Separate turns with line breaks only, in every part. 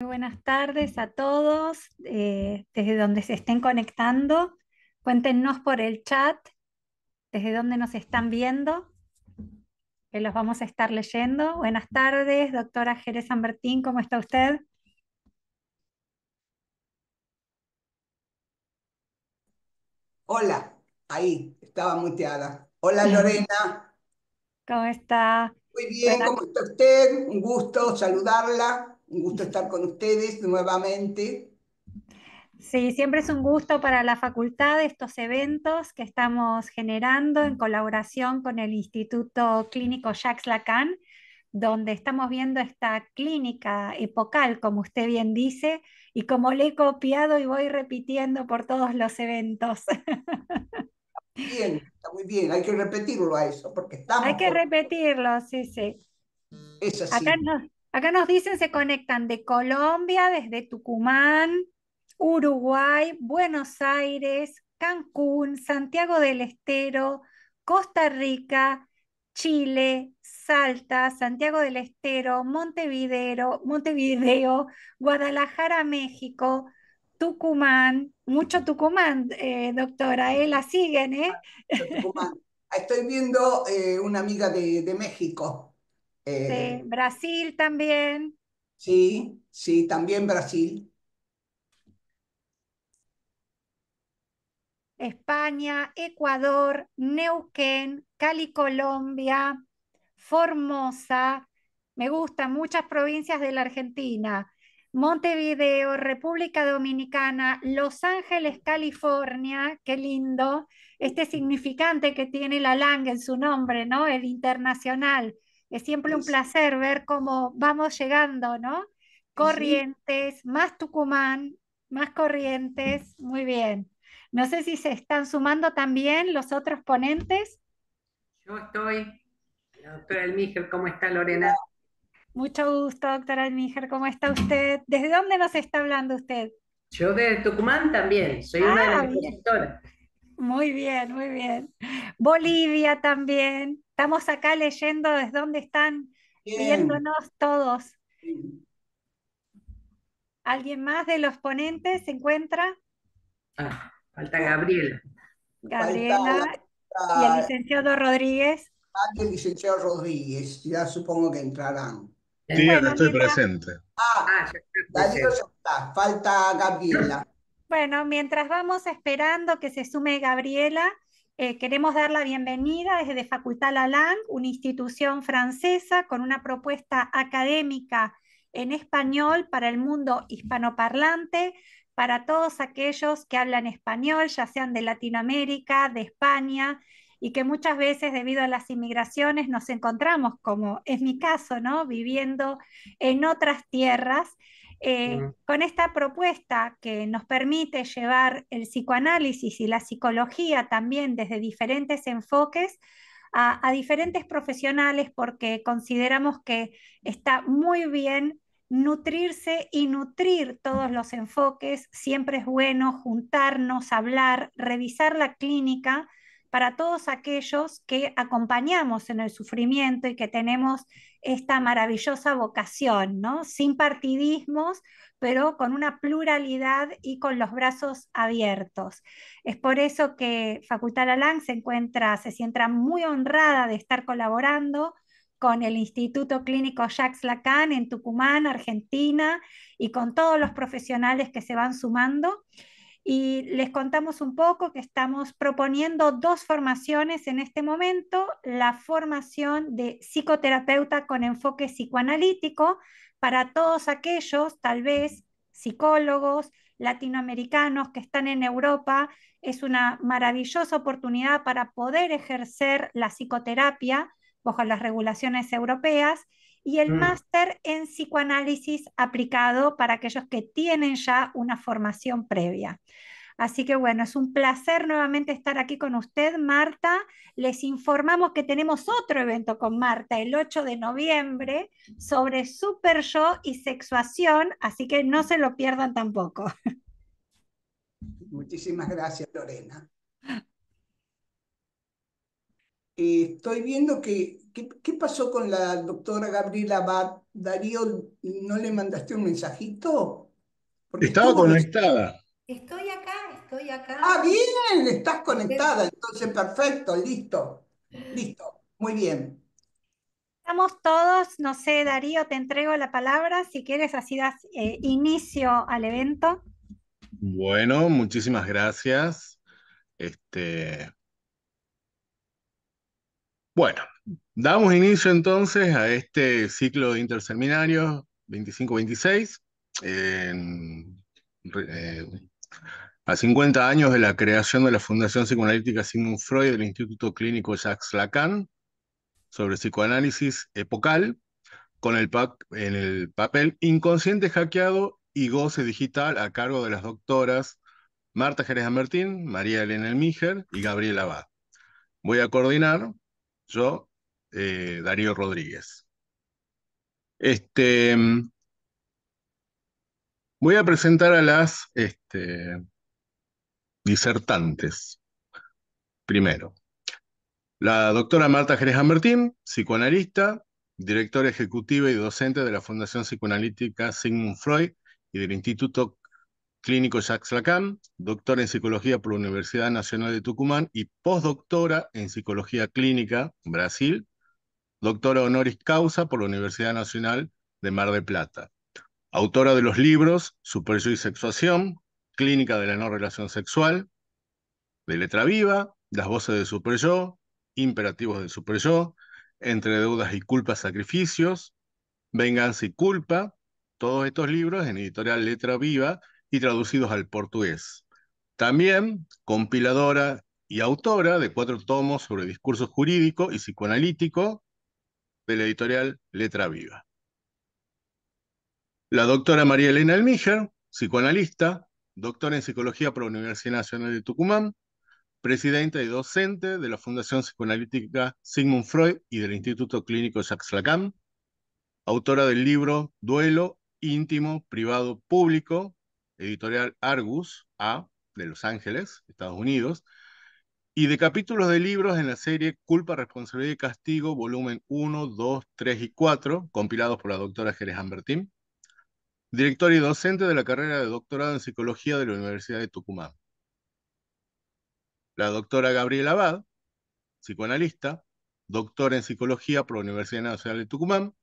Muy buenas tardes a todos, desde donde se estén conectando. Cuéntenos por el chat desde dónde nos están viendo, que los vamos a estar leyendo. Buenas tardes, doctora Jerez San Martín, ¿cómo está usted?
Hola, ahí, estaba muteada. Hola Lorena,
¿Cómo está?
muy bien,
Bueno,
¿cómo está usted? Un gusto saludarla, un gusto estar con ustedes nuevamente.
sí, siempre es un gusto para la facultad estos eventos que estamos generando en colaboración con el Instituto Clínico Jacques Lacan, donde estamos viendo esta clínica epocal, como usted bien dice, y como le he copiado y voy repitiendo por todos los eventos.
Bien, está muy bien, hay que repetirlo a eso, porque
Hay
estamos
que
por...
repetirlo, sí, sí.
Es
Acá
así.
nos, acá nos dicen se conectan de Colombia, desde Tucumán, Uruguay, Buenos Aires, Cancún, Santiago del Estero, Costa Rica, Chile, Salta, Santiago del Estero, Montevideo, Guadalajara, México, Tucumán, mucho Tucumán, doctora, la siguen, ¿eh?
De Tucumán. Estoy viendo una amiga de México.
Sí,
Eh,
Brasil también.
sí, sí, también Brasil.
España, Ecuador, Neuquén, Cali, Colombia, Formosa, me gustan muchas provincias de la Argentina, Montevideo, República Dominicana, Los Ángeles, California, qué lindo, este significante que tiene la LANG en su nombre, ¿no? El internacional. Es siempre un
Es-
placer ver cómo vamos llegando, ¿no?
sí, sí.
Corrientes, más Tucumán, más Corrientes, muy bien. No sé si se están sumando también los otros ponentes.
Yo estoy, la doctora Elmiger, ¿cómo está Lorena?
Mucho gusto, doctora Almíger. ¿Cómo está usted? ¿Desde dónde nos está hablando usted?
Yo de Tucumán también, soy una de las
Ah, bien.
expositoras.
Muy bien, muy bien. Bolivia también. Estamos acá leyendo desde dónde están
Bien.
viéndonos todos.
Sí.
¿Alguien más de los ponentes se encuentra?
Ah, falta
No,
Gabriela.
falta
Gabriela y el
la,
licenciado Rodríguez.
el licenciado Rodríguez, ya supongo que entrarán.
Eh,
Sí, acá
Bueno,
estoy
mientras,
presente.
Ah,
ya está
Darío
presente.
ya está, falta Gabriela.
Bueno, mientras vamos esperando que se sume Gabriela, queremos dar la bienvenida desde Facultad Lalang, una institución francesa con una propuesta académica en español para el mundo hispanoparlante, para todos aquellos que hablan español, ya sean de Latinoamérica, de España, y que muchas veces debido a las inmigraciones nos encontramos, como es mi caso, ¿no? Viviendo en otras tierras
Mm,
con esta propuesta que nos permite llevar el psicoanálisis y la psicología también desde diferentes enfoques a diferentes profesionales porque consideramos que está muy bien nutrirse y nutrir todos los enfoques. Siempre es bueno juntarnos, hablar, revisar la clínica para todos aquellos que acompañamos en el sufrimiento y que tenemos esta maravillosa vocación, ¿no? Sin partidismos, pero con una pluralidad y con los brazos abiertos. Es por eso que Facultad Lalang se siente muy honrada de estar colaborando con el Instituto Clínico Jacques Lacan en Tucumán, Argentina, y con todos los profesionales que se van sumando. Y les contamos un poco que estamos proponiendo dos formaciones en este momento, la formación de psicoterapeuta con enfoque psicoanalítico para todos aquellos, tal vez psicólogos latinoamericanos que están en Europa. Es una maravillosa oportunidad para poder ejercer la psicoterapia bajo las regulaciones europeas y el
mm.
máster en psicoanálisis aplicado para aquellos que tienen ya una formación previa. Así que bueno, es un placer nuevamente estar aquí con usted, Marta. Les informamos que tenemos otro evento con Marta el 8 de noviembre sobre super yo y sexuación, así que no se lo pierdan tampoco.
Muchísimas gracias, Lorena. Estoy viendo ¿qué pasó con la doctora Gabriela Abad? Darío, ¿no le mandaste un mensajito? Porque
Estaba
estuvo recién.
conectada.
Estoy acá, estoy
Ah,
acá.
bien, estás
Usted-
conectada, entonces perfecto, listo, listo, muy bien.
Estamos todos, no sé, Darío, te entrego la palabra. Si quieres, así das inicio al evento.
Bueno, muchísimas gracias. Este, bueno, damos inicio entonces a este ciclo de interseminarios 25-26, en- eh, a 50 años de la creación de la Fundación Psicoanalítica Sigmund Freud del Instituto Clínico Jacques Lacan sobre psicoanálisis epocal, con en el papel Inconsciente hackeado y goce digital a cargo de las doctoras Marta Jerez Ambertín, María Elena Elmíger y Gabriela Abad. Voy a coordinar yo, Darío Rodríguez. Este, Voy a presentar a las disertantes primero. La doctora Marta Jerez Ambertín, psicoanalista, directora ejecutiva y docente de la Fundación Psicoanalítica Sigmund Freud y del Instituto Clínico Jacques Lacan, doctora en psicología por la Universidad Nacional de Tucumán y postdoctora en psicología clínica, Brasil, doctora honoris causa por la Universidad Nacional de Mar del Plata. Autora de los libros Superyo y Sexuación, Clínica de la No Relación Sexual, de Letra Viva, Las Voces de Superyo, Imperativos de Superyo, Entre Deudas y Culpas, Sacrificios, Venganza y Culpa, todos estos libros en editorial Letra Viva y traducidos al portugués. También compiladora y autora de 4 tomos sobre discurso jurídico y psicoanalítico de la editorial Letra Viva. La doctora María Elena Elmíger, psicoanalista, doctora en psicología por la Universidad Nacional de Tucumán, presidenta y docente de la Fundación Psicoanalítica Sigmund Freud y del Instituto Clínico Jacques Lacan, autora del libro Duelo íntimo, privado, público, editorial Argus, A, de Los Ángeles, Estados Unidos, y de capítulos de libros en la serie Culpa, Responsabilidad y Castigo, volumen 1, 2, 3 y 4, compilados por la doctora Jerez Ambertín, directora y docente de la carrera de doctorado en psicología de la Universidad de Tucumán. La doctora Gabriela Abad, psicoanalista, doctora en psicología por la Universidad Nacional de Tucumán,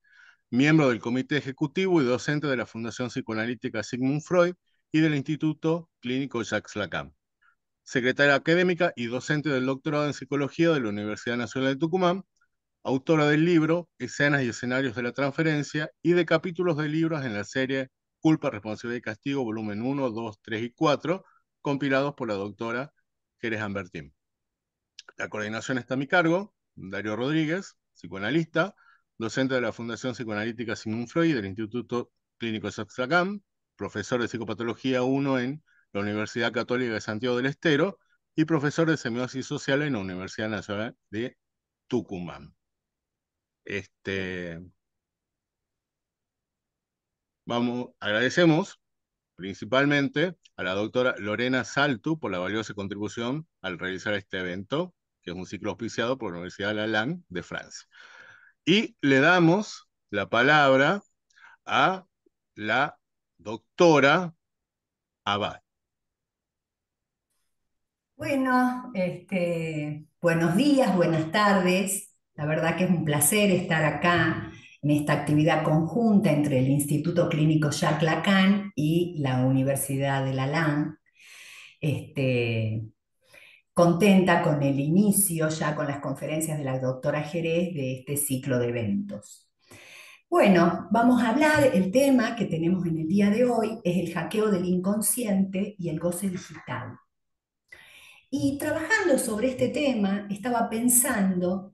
miembro del comité ejecutivo y docente de la Fundación Psicoanalítica Sigmund Freud y del Instituto Clínico Jacques Lacan, secretaria académica y docente del doctorado en psicología de la Universidad Nacional de Tucumán, autora del libro Escenas y escenarios de la transferencia y de capítulos de libros en la serie Culpa, Responsabilidad y Castigo, volumen 1, 2, 3 y 4, compilados por la doctora Jerez Ambertín. La coordinación está a mi cargo, Darío Rodríguez, psicoanalista, docente de la Fundación Psicoanalítica Sigmund Freud y del Instituto Clínico Jacques Lacan, profesor de Psicopatología 1 en la Universidad Católica de Santiago del Estero y profesor de Semiosis Social en la Universidad Nacional de Tucumán. Agradecemos principalmente a la doctora Lorena Saltu por la valiosa contribución al realizar este evento, que es un ciclo auspiciado por la Universidad Lalang de Francia. Y le damos la palabra a la doctora Abad.
Bueno, buenos días, buenas tardes. La verdad que es un placer estar acá en esta actividad conjunta entre el Instituto Clínico Jacques Lacan y la Universidad de Lalang. Este, Contenta con el inicio, ya con las conferencias de la doctora Jerez de este ciclo de eventos. Bueno, vamos a hablar, el tema que tenemos en el día de hoy es el hackeo del inconsciente y el goce digital. Y trabajando sobre este tema, estaba pensando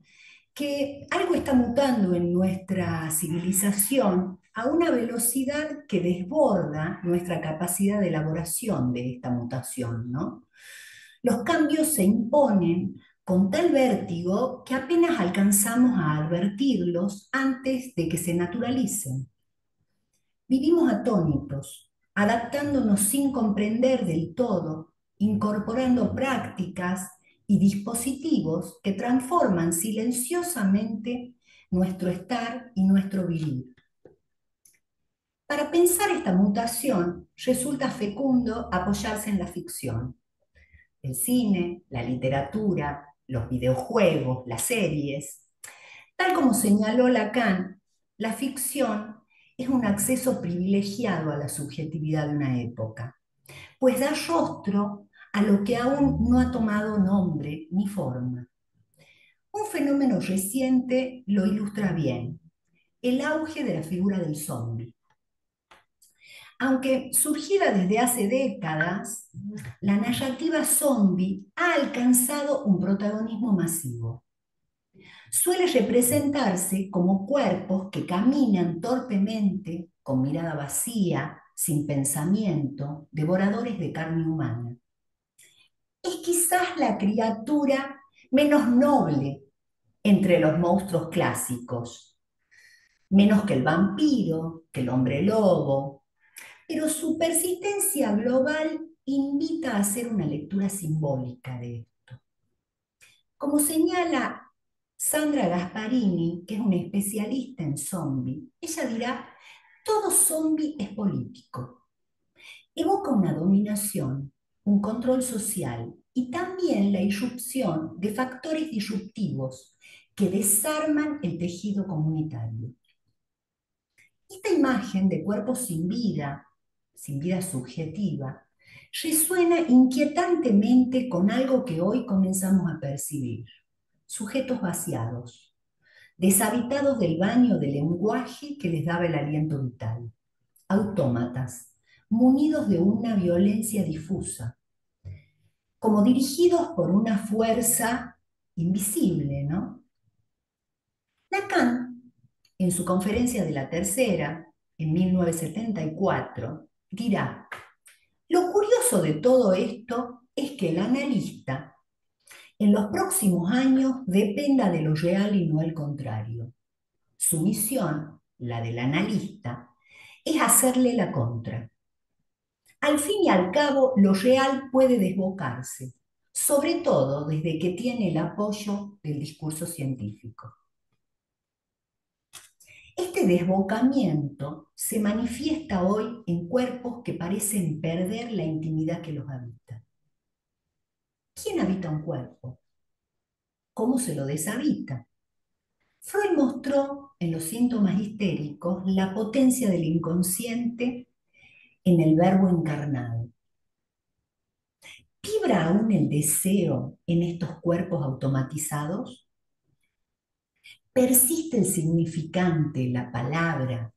que algo está mutando en nuestra civilización a una velocidad que desborda nuestra capacidad de elaboración de esta mutación, ¿no? Los cambios se imponen con tal vértigo que apenas alcanzamos a advertirlos antes de que se naturalicen. Vivimos atónitos, adaptándonos sin comprender del todo, incorporando prácticas y dispositivos que transforman silenciosamente nuestro estar y nuestro vivir. Para pensar esta mutación resulta fecundo apoyarse en la ficción. El cine, la literatura, los videojuegos, las series. Tal como señaló Lacan, la ficción es un acceso privilegiado a la subjetividad de una época, pues da rostro a lo que aún no ha tomado nombre ni forma. Un fenómeno reciente lo ilustra bien, el auge de la figura del zombi. Aunque surgida desde hace décadas, la narrativa zombie ha alcanzado un protagonismo masivo. Suele representarse como cuerpos que caminan torpemente, con mirada vacía, sin pensamiento, devoradores de carne humana. Es quizás la criatura menos noble entre los monstruos clásicos, menos que el vampiro, que el hombre lobo, pero su persistencia global invita a hacer una lectura simbólica de esto. Como señala Sandra Gasparini, que es una especialista en zombie, ella dirá, todo zombie es político. Evoca una dominación, un control social y también la irrupción de factores disruptivos que desarman el tejido comunitario. Esta imagen de cuerpos sin vida subjetiva, resuena inquietantemente con algo que hoy comenzamos a percibir: sujetos vaciados, deshabitados del baño de lenguaje que les daba el aliento vital, autómatas, munidos de una violencia difusa, como dirigidos por una fuerza invisible, ¿no? Lacan, en su conferencia de la tercera, en 1974, dirá: lo curioso de todo esto es que el analista en los próximos años dependa de lo real y no el contrario. Su misión, la del analista, es hacerle la contra. Al fin y al cabo, lo real puede desbocarse, sobre todo desde que tiene el apoyo del discurso científico. Este desbocamiento se manifiesta hoy en cuerpos que parecen perder la intimidad que los habita. ¿Quién habita un cuerpo? ¿Cómo se lo deshabita? Freud mostró en los síntomas histéricos la potencia del inconsciente en el verbo encarnado. ¿Vibra aún el deseo en estos cuerpos automatizados? ¿Persiste el significante, la palabra,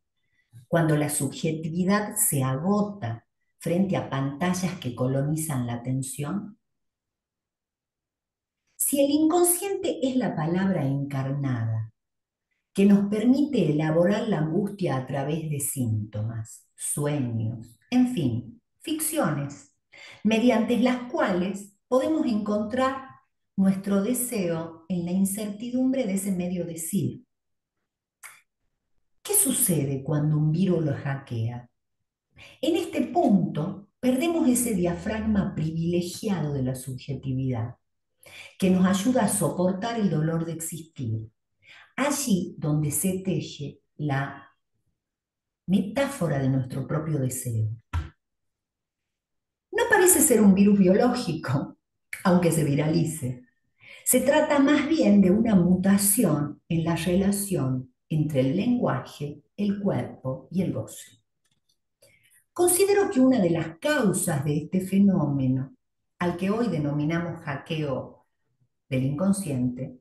cuando la subjetividad se agota frente a pantallas que colonizan la atención? Si el inconsciente es la palabra encarnada, que nos permite elaborar la angustia a través de síntomas, sueños, en fin, ficciones, mediante las cuales podemos encontrar nuestro deseo en la incertidumbre de ese medio decir. ¿Qué sucede cuando un virus lo hackea? En este punto perdemos ese diafragma privilegiado de la subjetividad, que nos ayuda a soportar el dolor de existir, allí donde se teje la metáfora de nuestro propio deseo. No parece ser un virus biológico, aunque se viralice. Se trata más bien de una mutación en la relación entre el lenguaje, el cuerpo y el goce. Considero que una de las causas de este fenómeno, al que hoy denominamos hackeo del inconsciente,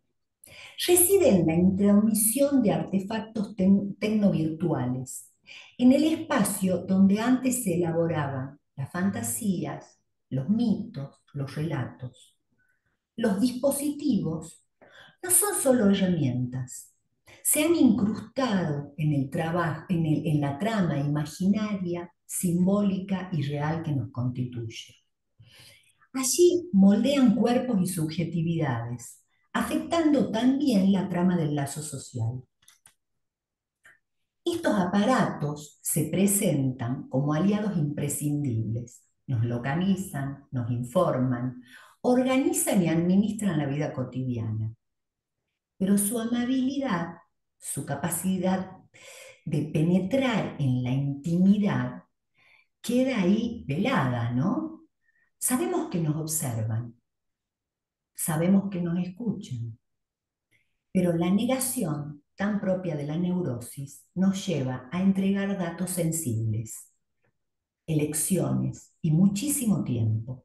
reside en la intromisión de artefactos tecnovirtuales, en el espacio donde antes se elaboraban las fantasías, los mitos, los relatos. Los dispositivos no son solo herramientas, se han incrustado en el trabajo, en la trama imaginaria, simbólica y real que nos constituye. Allí moldean cuerpos y subjetividades, afectando también la trama del lazo social. Estos aparatos se presentan como aliados imprescindibles, nos localizan, nos informan, organizan y administran la vida cotidiana. Pero su amabilidad, su capacidad de penetrar en la intimidad, queda ahí velada, ¿no? Sabemos que nos observan, sabemos que nos escuchan, pero la negación, tan propia de la neurosis, nos lleva a entregar datos sensibles, elecciones y muchísimo tiempo,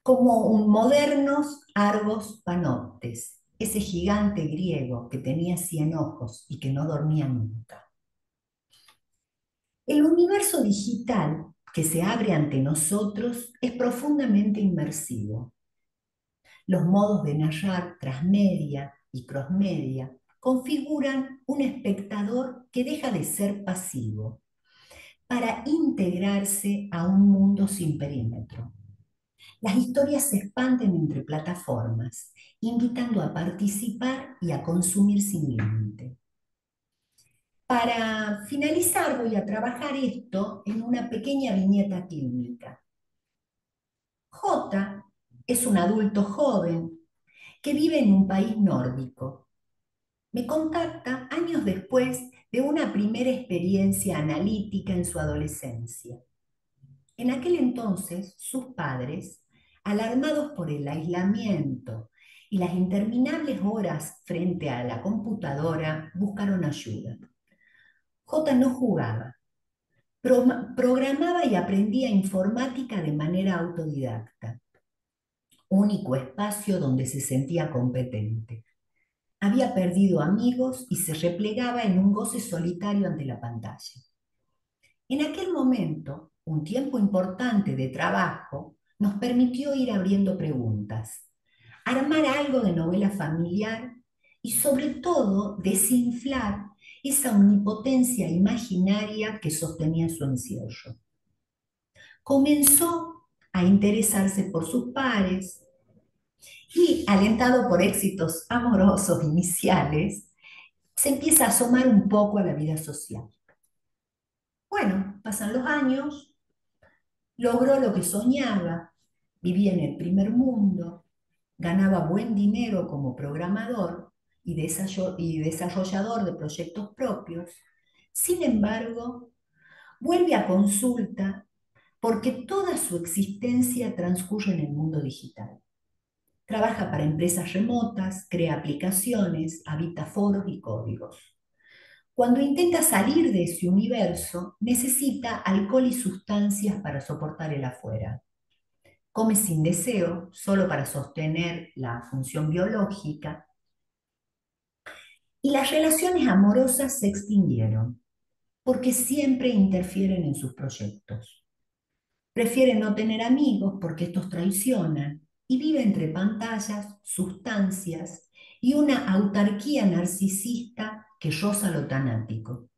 como un modernos Argos Panoptes, ese gigante griego que tenía 100 ojos y que no dormía nunca. El universo digital que se abre ante nosotros es profundamente inmersivo. Los modos de narrar transmedia y crossmedia configuran un espectador que deja de ser pasivo para integrarse a un mundo sin perímetro. Las historias se expanden entre plataformas, invitando a participar y a consumir sin límite. Para finalizar, voy a trabajar esto en una pequeña viñeta clínica. J es un adulto joven que vive en un país nórdico. Me contacta años después de una primera experiencia analítica en su adolescencia. En aquel entonces, sus padres, alarmados por el aislamiento y las interminables horas frente a la computadora, buscaron ayuda. J no jugaba, programaba y aprendía informática de manera autodidacta, único espacio donde se sentía competente. Había perdido amigos y se replegaba en un goce solitario ante la pantalla. En aquel momento, un tiempo importante de trabajo nos permitió ir abriendo preguntas, armar algo de novela familiar y sobre todo desinflar esa omnipotencia imaginaria que sostenía su encierro. Comenzó a interesarse por sus pares y, alentado por éxitos amorosos iniciales, se empieza a asomar un poco a la vida social. Bueno, pasan los años, logró lo que soñaba, vivía en el primer mundo, ganaba buen dinero como programador y desarrollador de proyectos propios. Sin embargo, vuelve a consulta porque toda su existencia transcurre en el mundo digital. Trabaja para empresas remotas, crea aplicaciones, habita foros y códigos. Cuando intenta salir de ese universo, necesita alcohol y sustancias para soportar el afuera. Come sin deseo, solo para sostener la función biológica. Y las relaciones amorosas se extinguieron, porque siempre interfieren en sus proyectos. Prefiere no tener amigos porque estos traicionan y vive entre pantallas, sustancias y una autarquía narcisista que roza lo tanático.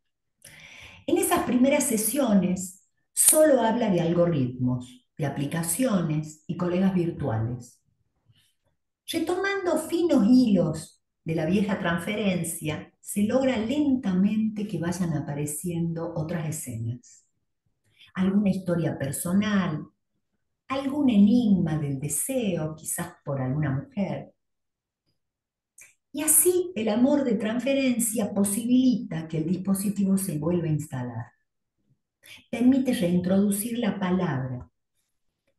En esas primeras sesiones solo habla de algoritmos, de aplicaciones y colegas virtuales. Retomando finos hilos de la vieja transferencia, se logra lentamente que vayan apareciendo otras escenas. Alguna historia personal, algún enigma del deseo, quizás por alguna mujer. Y así el amor de transferencia posibilita que el dispositivo se vuelva a instalar. Permite reintroducir la palabra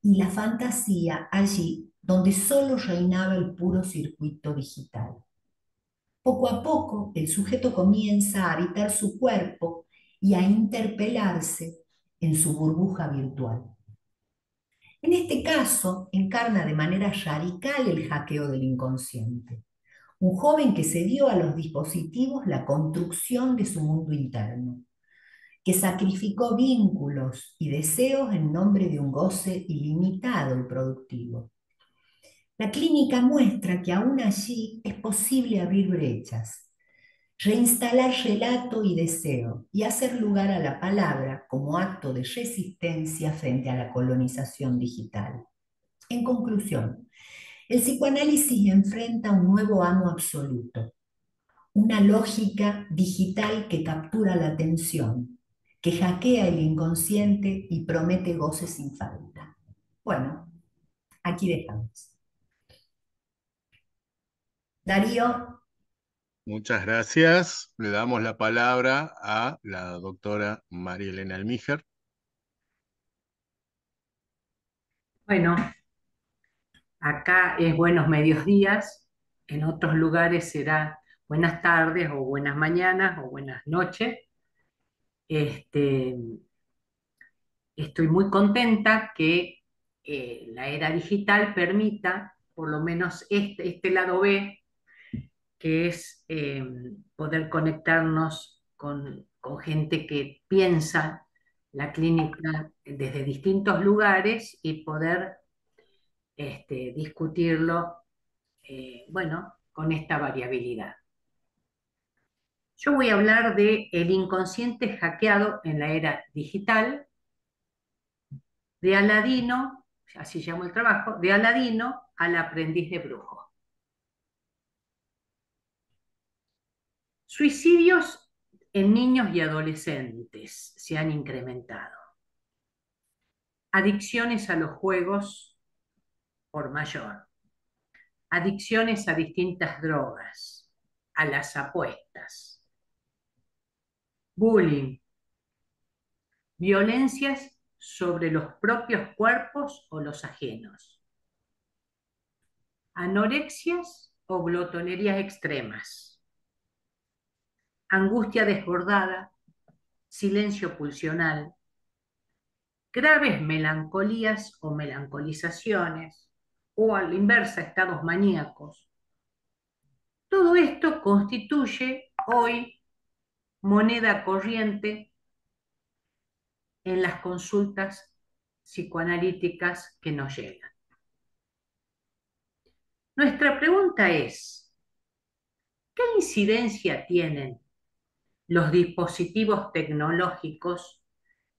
y la fantasía allí donde solo reinaba el puro circuito digital. Poco a poco el sujeto comienza a habitar su cuerpo y a interpelarse en su burbuja virtual. En este caso, encarna de manera radical el hackeo del inconsciente. Un joven que se dio a los dispositivos la construcción de su mundo interno, que sacrificó vínculos y deseos en nombre de un goce ilimitado y productivo. La clínica muestra que aún allí es posible abrir brechas, reinstalar relato y deseo y hacer lugar a la palabra como acto de resistencia frente a la colonización digital. En conclusión, el psicoanálisis enfrenta un nuevo amo absoluto, una lógica digital que captura la atención, que hackea el inconsciente y promete goces sin falta. Bueno, aquí dejamos. Darío.
Muchas gracias. Le damos la palabra a la doctora María Elena Almíjar.
Bueno, acá es buenos mediodías, en otros lugares será buenas tardes o buenas mañanas o buenas noches. Este, Estoy muy contenta que la era digital permita, por lo menos este lado B, que es poder conectarnos con gente que piensa la clínica desde distintos lugares y poder discutirlo, bueno, con esta variabilidad. Yo voy a hablar de el inconsciente hackeado en la era digital, de Aladino, así llamo el trabajo, de Aladino al aprendiz de brujo. Suicidios en niños y adolescentes se han incrementado. Adicciones a los juegos por mayor. Adicciones a distintas drogas, a las apuestas. Bullying. Violencias sobre los propios cuerpos o los ajenos. Anorexias o glotonerías extremas. Angustia desbordada, silencio pulsional, graves melancolías o melancolizaciones, o a la inversa, estados maníacos. Todo esto constituye hoy moneda corriente en las consultas psicoanalíticas que nos llegan. Nuestra pregunta es, ¿qué incidencia tienen los dispositivos tecnológicos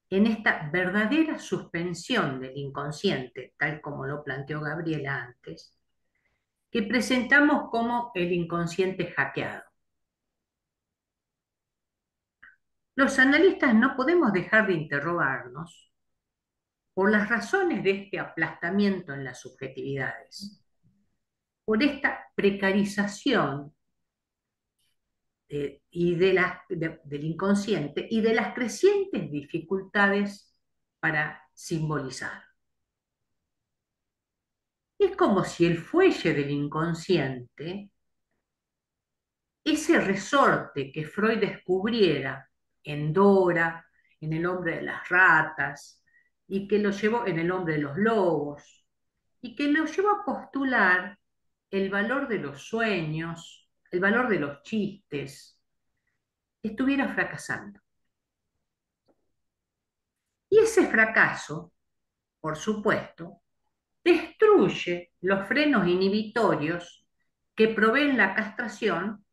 en esta verdadera suspensión del inconsciente, tal como lo planteó Gabriela antes, que presentamos como el inconsciente hackeado? Los analistas no podemos dejar de interrogarnos por las razones de este aplastamiento en las subjetividades, por esta precarización del inconsciente y de las crecientes dificultades para simbolizar. Es como si el fuelle del inconsciente, ese resorte que Freud descubriera en Dora, en El hombre de las ratas, y que lo llevó en El hombre de los lobos, y que lo llevó a postular el valor de los sueños, el valor de los chistes, estuviera fracasando. Y ese fracaso, por supuesto, destruye los frenos inhibitorios que proveen la castración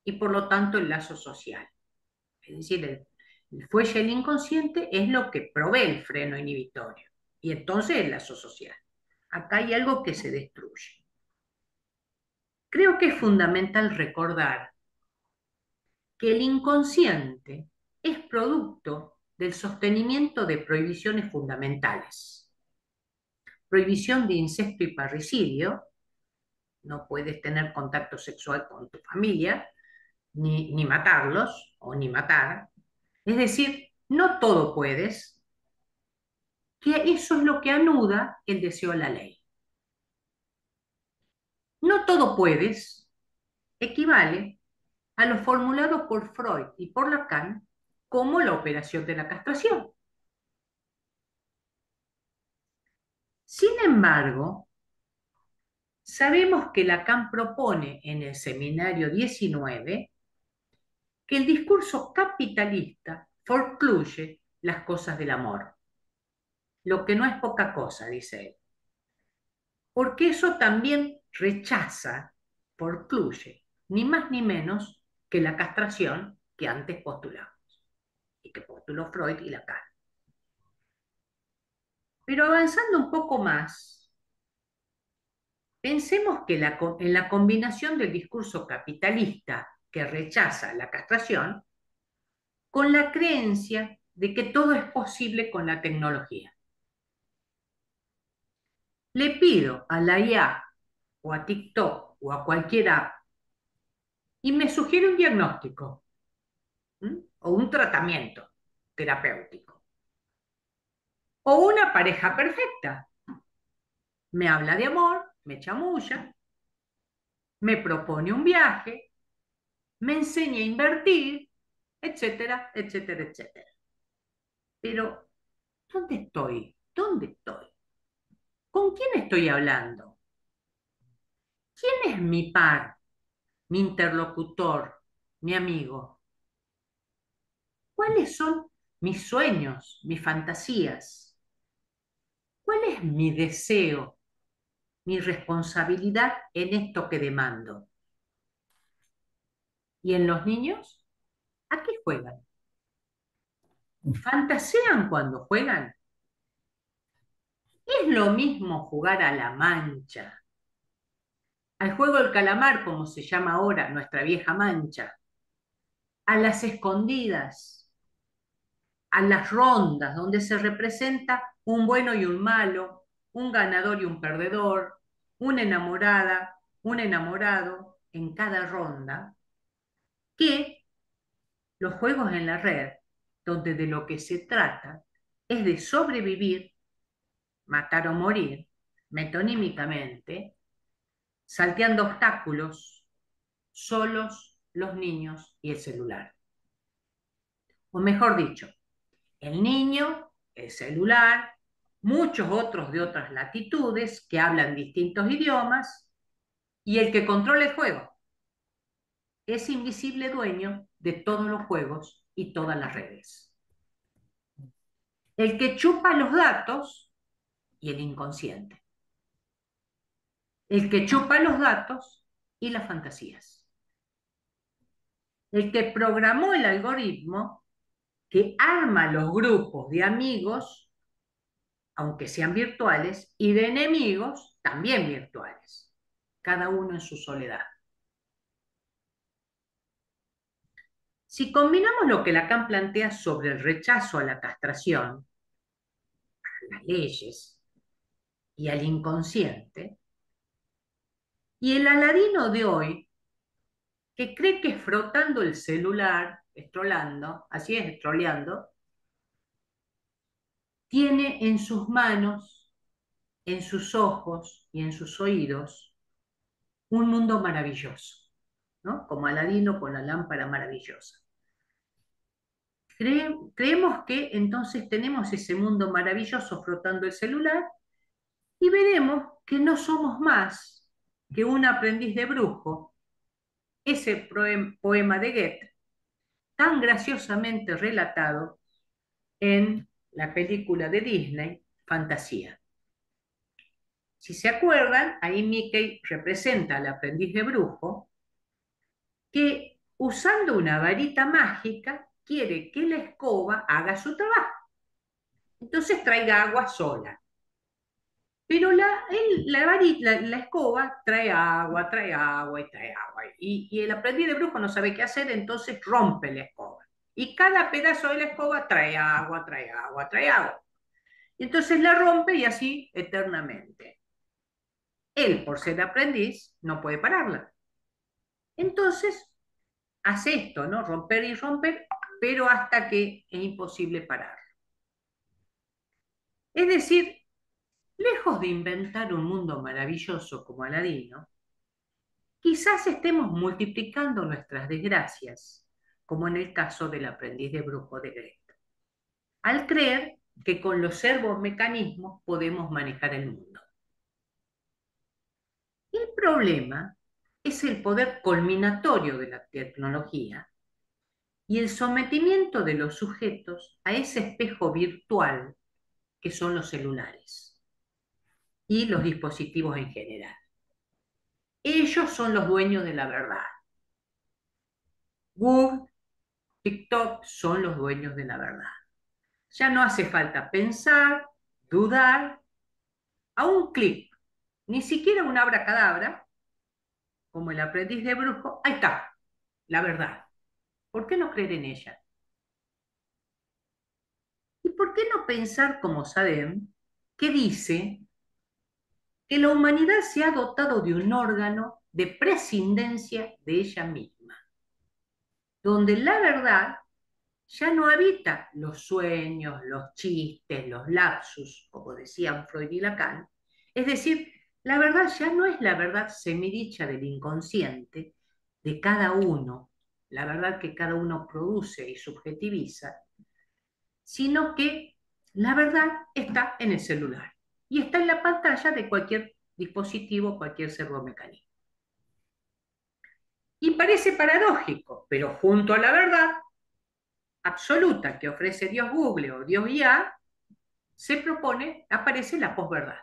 y por lo tanto el lazo social. Es decir, el fuelle del inconsciente es lo que provee el freno inhibitorio y entonces el lazo social. Acá hay algo que se destruye. Creo que es fundamental recordar que el inconsciente es producto del sostenimiento de prohibiciones fundamentales. Prohibición de incesto y parricidio, no puedes tener contacto sexual con tu familia, ni matarlos o ni matar. Es decir, no todo puedes, que eso es lo que anuda el deseo de la ley. No todo puedes equivale a lo formulado por Freud y por Lacan como la operación de la castración. Sin embargo, sabemos que Lacan propone en el seminario 19 que el discurso capitalista forecluye las cosas del amor, lo que no es poca cosa, dice él, porque eso también rechaza, forecluye, ni más ni menos que la castración que antes postulamos y que postuló Freud y Lacan. Pero avanzando un poco más, pensemos que en la combinación del discurso capitalista que rechaza la castración con la creencia de que todo es posible con la tecnología. Le pido a la IA o a TikTok o a cualquier app y me sugiere un diagnóstico, o un tratamiento terapéutico, o una pareja perfecta. Me habla de amor, me chamulla, me propone un viaje, me enseña a invertir, etcétera, etcétera, etcétera. Pero, ¿dónde estoy? ¿Dónde estoy? ¿Con quién estoy hablando? ¿Quién es mi par, mi interlocutor, mi amigo? ¿Cuáles son mis sueños, mis fantasías? ¿Cuál es mi deseo, mi responsabilidad en esto que demando? ¿Y en los niños? ¿A qué juegan? ¿Fantasean cuando juegan? Es lo mismo jugar a la mancha, al juego del calamar, como se llama ahora, nuestra vieja mancha, a las escondidas, a las rondas, donde se representa un bueno y un malo, un ganador y un perdedor, una enamorada, un enamorado en cada ronda, que los juegos en la red, donde de lo que se trata es de sobrevivir, matar o morir, metonímicamente, salteando obstáculos, solos los niños y el celular. O mejor dicho, el niño, el celular, muchos otros de otras latitudes que hablan distintos idiomas y el que controla el juego, ese invisible dueño de todos los juegos y todas las redes. El que chupa los datos y el inconsciente. El que chupa los datos y las fantasías. El que programó el algoritmo que arma los grupos de amigos, aunque sean virtuales, y de enemigos, también virtuales, cada uno en su soledad. Si combinamos lo que Lacan plantea sobre el rechazo a la castración, a las leyes y al inconsciente, y el Aladino de hoy, que cree que frotando el celular, scrollando, así es, scrolleando, tiene en sus manos, en sus ojos y en sus oídos un mundo maravilloso, ¿no? Como Aladino con la lámpara maravillosa. Creemos que entonces tenemos ese mundo maravilloso frotando el celular y veremos que no somos más que un aprendiz de brujo, ese poema de Goethe, tan graciosamente relatado en la película de Disney, Fantasía. Si se acuerdan, ahí Mickey representa al aprendiz de brujo que usando una varita mágica quiere que la escoba haga su trabajo. Entonces traiga agua sola. Pero la escoba trae agua y trae agua. Y el aprendiz de brujo no sabe qué hacer, entonces rompe la escoba. Y cada pedazo de la escoba trae agua, trae agua, trae agua. Y entonces la rompe y así eternamente. Él, por ser aprendiz, no puede pararla. Entonces hace esto, ¿no? Romper y romper, pero hasta que es imposible parar. Es decir, lejos de inventar un mundo maravilloso como Aladino, quizás estemos multiplicando nuestras desgracias, como en el caso del aprendiz de brujo de Goethe, al creer que con los servomecanismos podemos manejar el mundo. El problema es el poder culminatorio de la tecnología y el sometimiento de los sujetos a ese espejo virtual que son los celulares y los dispositivos en general. Ellos son los dueños de la verdad. Google, TikTok son los dueños de la verdad. Ya no hace falta pensar, dudar, a un clic, ni siquiera un abracadabra, como el aprendiz de brujo, ahí está, la verdad. ¿Por qué no creer en ella? ¿Y por qué no pensar como Sadem, que dice que la humanidad se ha dotado de un órgano de prescindencia de ella misma? donde la verdad ya no habita los sueños, los chistes, los lapsus, como decían Freud y Lacan. Es decir, la verdad ya no es la verdad semidicha del inconsciente de cada uno, la verdad que cada uno produce y subjetiviza, sino que la verdad está en el celular y está en la pantalla de cualquier dispositivo, cualquier servomecánico. Y parece paradójico, pero junto a la verdad absoluta que ofrece Dios Google o Dios IA, aparece la posverdad.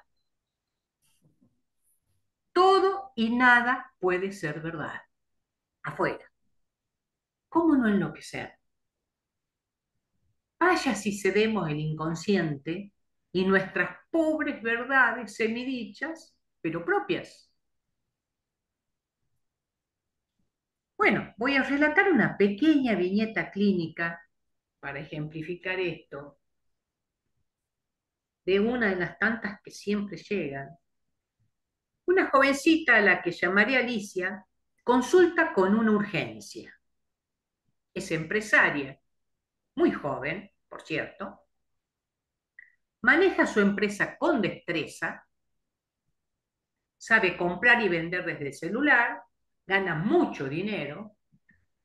Todo y nada puede ser verdad. Afuera. ¿Cómo no enloquecer? Vaya si cedemos el inconsciente y nuestras pobres verdades semidichas, pero propias. Bueno, voy a relatar una pequeña viñeta clínica para ejemplificar esto, de una de las tantas que siempre llegan. Una jovencita a la que llamaré Alicia consulta con una urgencia. Es empresaria, muy joven, por cierto, maneja su empresa con destreza, sabe comprar y vender desde el celular, gana mucho dinero,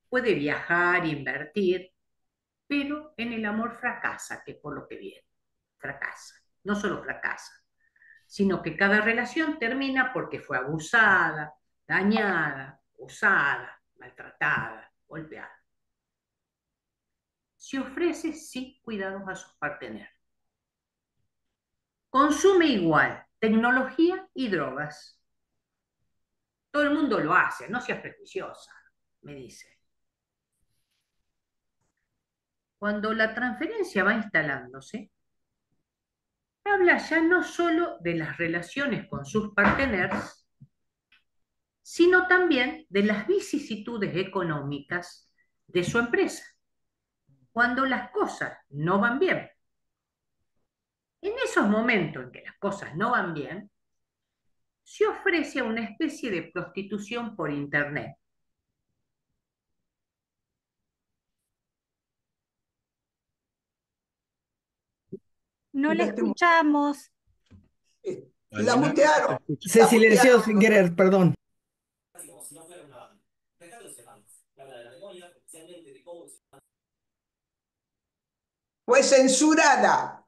puede viajar, invertir, pero en el amor fracasa, que es por lo que viene, fracasa. No solo fracasa, sino que cada relación termina porque fue abusada, dañada, usada, maltratada, golpeada. Se ofrece sin cuidados a sus parteneros. Consume igual tecnología y drogas. Todo el mundo lo hace, no seas prejuiciosa, me dice. Cuando la transferencia va instalándose, habla ya no solo de las relaciones con sus parteneros, sino también de las vicisitudes económicas de su empresa, cuando las cosas no van bien. En esos momentos en que las cosas no van bien, se ofrece una especie de prostitución por Internet.
No le
Quedaste mu-
escuchamos.
La
Malena,
mutearon.
te escucho.
Se
La
silenció
mutearon.
sin querer, perdón.
Fue censurada.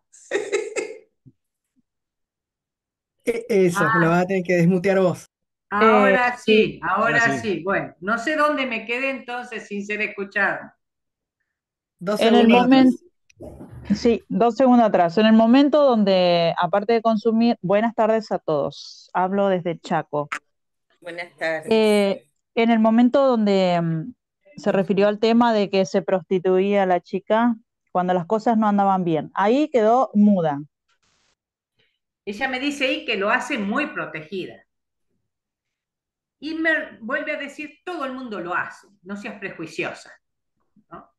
Eso, lo
Ah,
vas a tener que desmutear vos.
ahora
Sí,
sí,
Ahora
ahora
sí.
sí. Bueno, no sé dónde me quedé entonces sin ser escuchado.
2 segundos atrás.
sí, 2 segundos atrás. En el momento donde, aparte de consumir, buenas tardes a todos. Hablo desde Chaco.
Buenas tardes.
En el momento donde se refirió al tema de que se prostituía a la chica cuando las cosas no andaban bien. Ahí quedó muda.
Ella me dice ahí que lo hace muy protegida. Y me vuelve a decir, todo el mundo lo hace, no seas prejuiciosa, ¿no?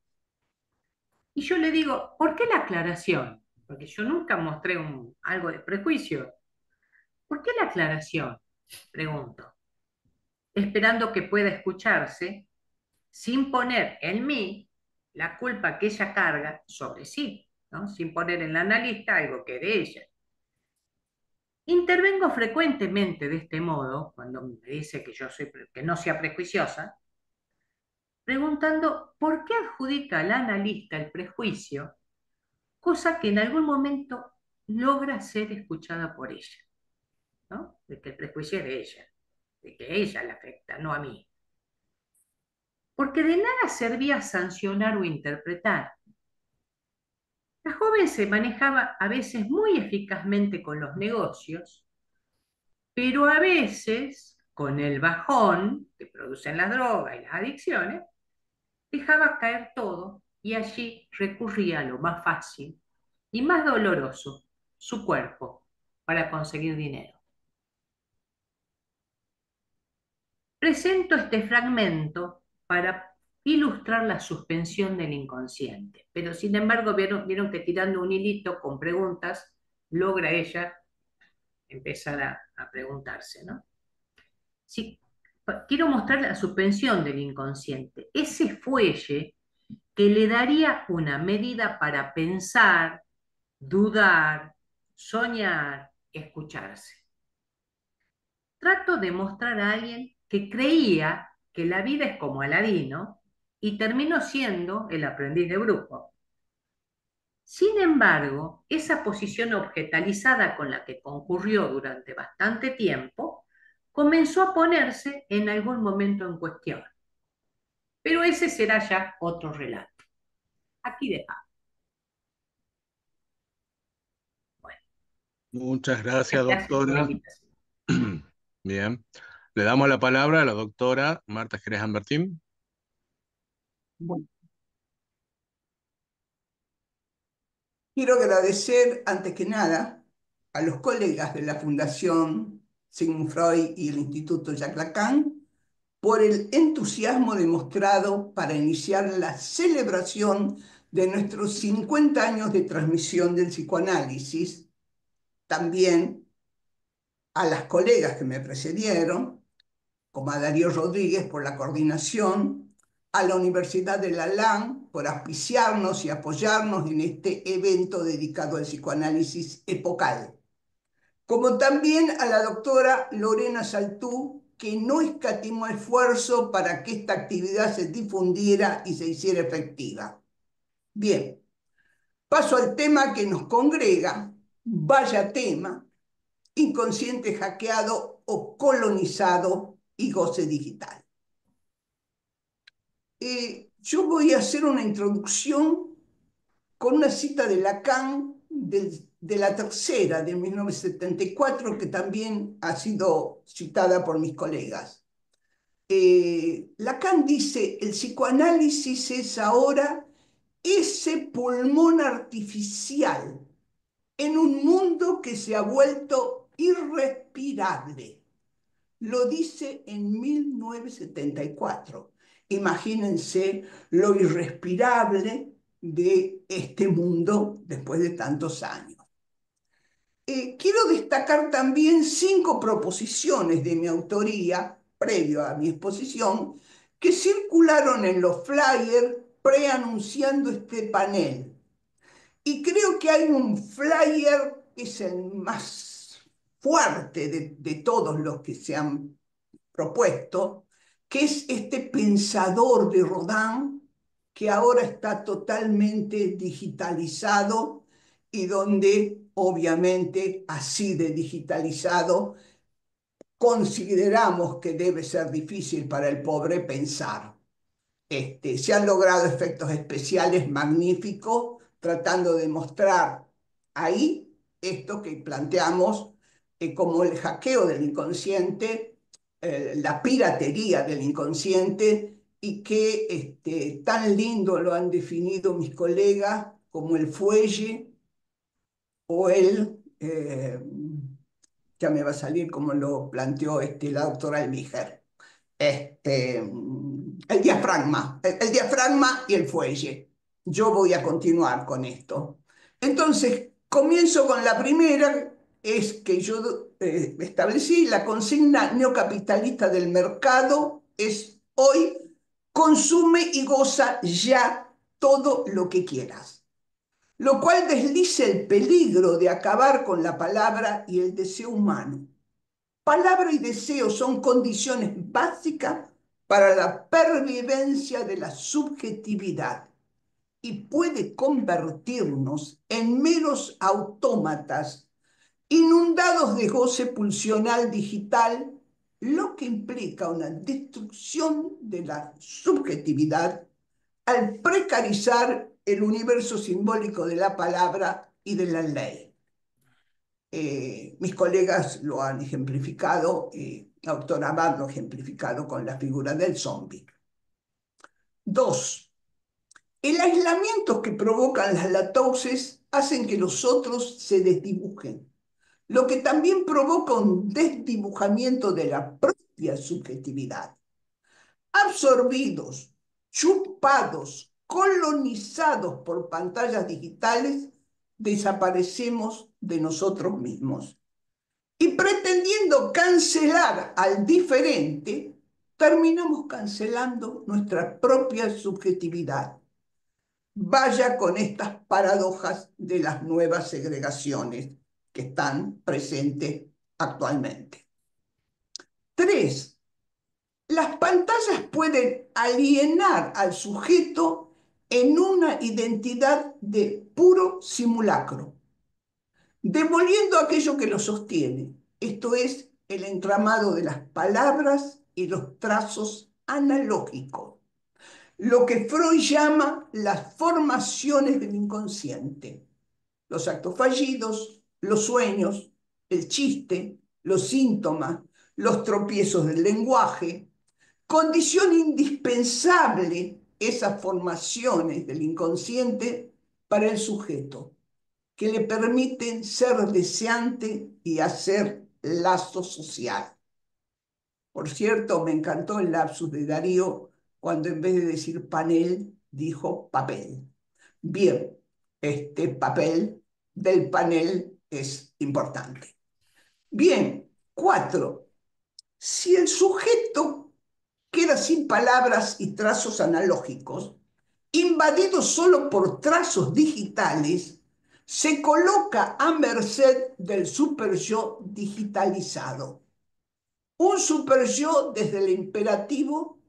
Y yo le digo, ¿por qué la aclaración? Porque yo nunca mostré algo de prejuicio. ¿Por qué la aclaración? Pregunto, esperando que pueda escucharse sin poner en mí la culpa que ella carga sobre sí, ¿no? Sin poner en la analista algo que es de ella. Intervengo frecuentemente de este modo, cuando me dice que no sea prejuiciosa, preguntando por qué adjudica al analista el prejuicio, cosa que en algún momento logra ser escuchada por ella, ¿no? De que el prejuicio es de ella, de que a ella le afecta, no a mí. Porque de nada servía sancionar o interpretar. La joven se manejaba a veces muy eficazmente con los negocios, pero a veces, con el bajón que producen las drogas y las adicciones, dejaba caer todo y allí recurría a lo más fácil y más doloroso, su cuerpo, para conseguir dinero. Presento este fragmento para ilustrar la suspensión del inconsciente, pero sin embargo vieron que tirando un hilito con preguntas logra ella empezar a preguntarse, ¿no? Si quiero mostrar la suspensión del inconsciente, ese fuelle que le daría una medida para pensar, dudar, soñar, escucharse. Trato de mostrar a alguien que creía que la vida es como Aladino y terminó siendo el aprendiz de brujo. Sin embargo, esa posición objetalizada con la que concurrió durante bastante tiempo comenzó a ponerse en algún momento en cuestión. Pero ese será ya otro relato. Aquí dejamos. Bueno,
Muchas gracias,
gracias por la
doctora.
invitación.
Bien. Le damos la palabra a la doctora Marta Jerez Ambertín.
Bueno, quiero agradecer antes que nada a los colegas de la Fundación Sigmund Freud y el Instituto Jacques Lacan por el entusiasmo demostrado para iniciar la celebración de nuestros 50 años de transmisión del psicoanálisis. También a las colegas que me precedieron, como a Darío Rodríguez por la coordinación, a la Universidad de La LAN por auspiciarnos y apoyarnos en este evento dedicado al psicoanálisis epocal, como también a la doctora Lorena Saltú, que no escatimó esfuerzo para que esta actividad se difundiera y se hiciera efectiva. Bien, paso al tema que nos congrega. Vaya tema: inconsciente hackeado o colonizado y goce digital. Yo voy a hacer una introducción con una cita de Lacan de la tercera, de 1974, que también ha sido citada por mis colegas. Lacan dice: el psicoanálisis es ahora ese pulmón artificial en un mundo que se ha vuelto irrespirable. Lo dice en 1974. Imagínense lo irrespirable de este mundo después de tantos años. Quiero destacar también 5 proposiciones de mi autoría, previo a mi exposición, que circularon en los flyers preanunciando este panel. Y creo que hay un flyer que es el más fuerte de todos los que se han propuesto, que es este pensador de Rodin, que ahora está totalmente digitalizado y donde obviamente así de digitalizado consideramos que debe ser difícil para el pobre pensar. Se han logrado efectos especiales magníficos tratando de mostrar ahí esto que planteamos como el hackeo del inconsciente, la piratería del inconsciente, y que tan lindo lo han definido mis colegas como el fuelle o ya me va a salir como lo planteó la doctora Elmiger, el diafragma, el diafragma y el fuelle. Yo voy a continuar con esto. Entonces, comienzo con la primera, es que yo establecí la consigna neocapitalista del mercado, es hoy: consume y goza ya todo lo que quieras. Lo cual desliza el peligro de acabar con la palabra y el deseo humano. Palabra y deseo son condiciones básicas para la pervivencia de la subjetividad y puede convertirnos en meros autómatas inundados de goce pulsional digital, lo que implica una destrucción de la subjetividad al precarizar el universo simbólico de la palabra y de la ley. Mis colegas lo han ejemplificado, la autora Abad lo ha ejemplificado con la figura del zombi. 2. El aislamiento que provocan las latoses hacen que los otros se desdibujen, lo que también provoca un desdibujamiento de la propia subjetividad. Absorbidos, chupados, colonizados por pantallas digitales, desaparecemos de nosotros mismos. Y pretendiendo cancelar al diferente, terminamos cancelando nuestra propia subjetividad. Vaya con estas paradojas de las nuevas segregaciones que están presentes actualmente. 3. Las pantallas pueden alienar al sujeto en una identidad de puro simulacro, demoliendo aquello que lo sostiene, esto es, el entramado de las palabras y los trazos analógicos, lo que Freud llama las formaciones del inconsciente, los actos fallidos, los sueños, el chiste, los síntomas, los tropiezos del lenguaje, condición indispensable esas formaciones del inconsciente para el sujeto, que le permiten ser deseante y hacer lazo social. Por cierto, me encantó el lapsus de Darío cuando en vez de decir panel, dijo papel. Bien, este papel del panel es importante. Bien, 4. Si el sujeto queda sin palabras y trazos analógicos, invadido solo por trazos digitales, se coloca a merced del superyo digitalizado. Un superyo desde el imperativo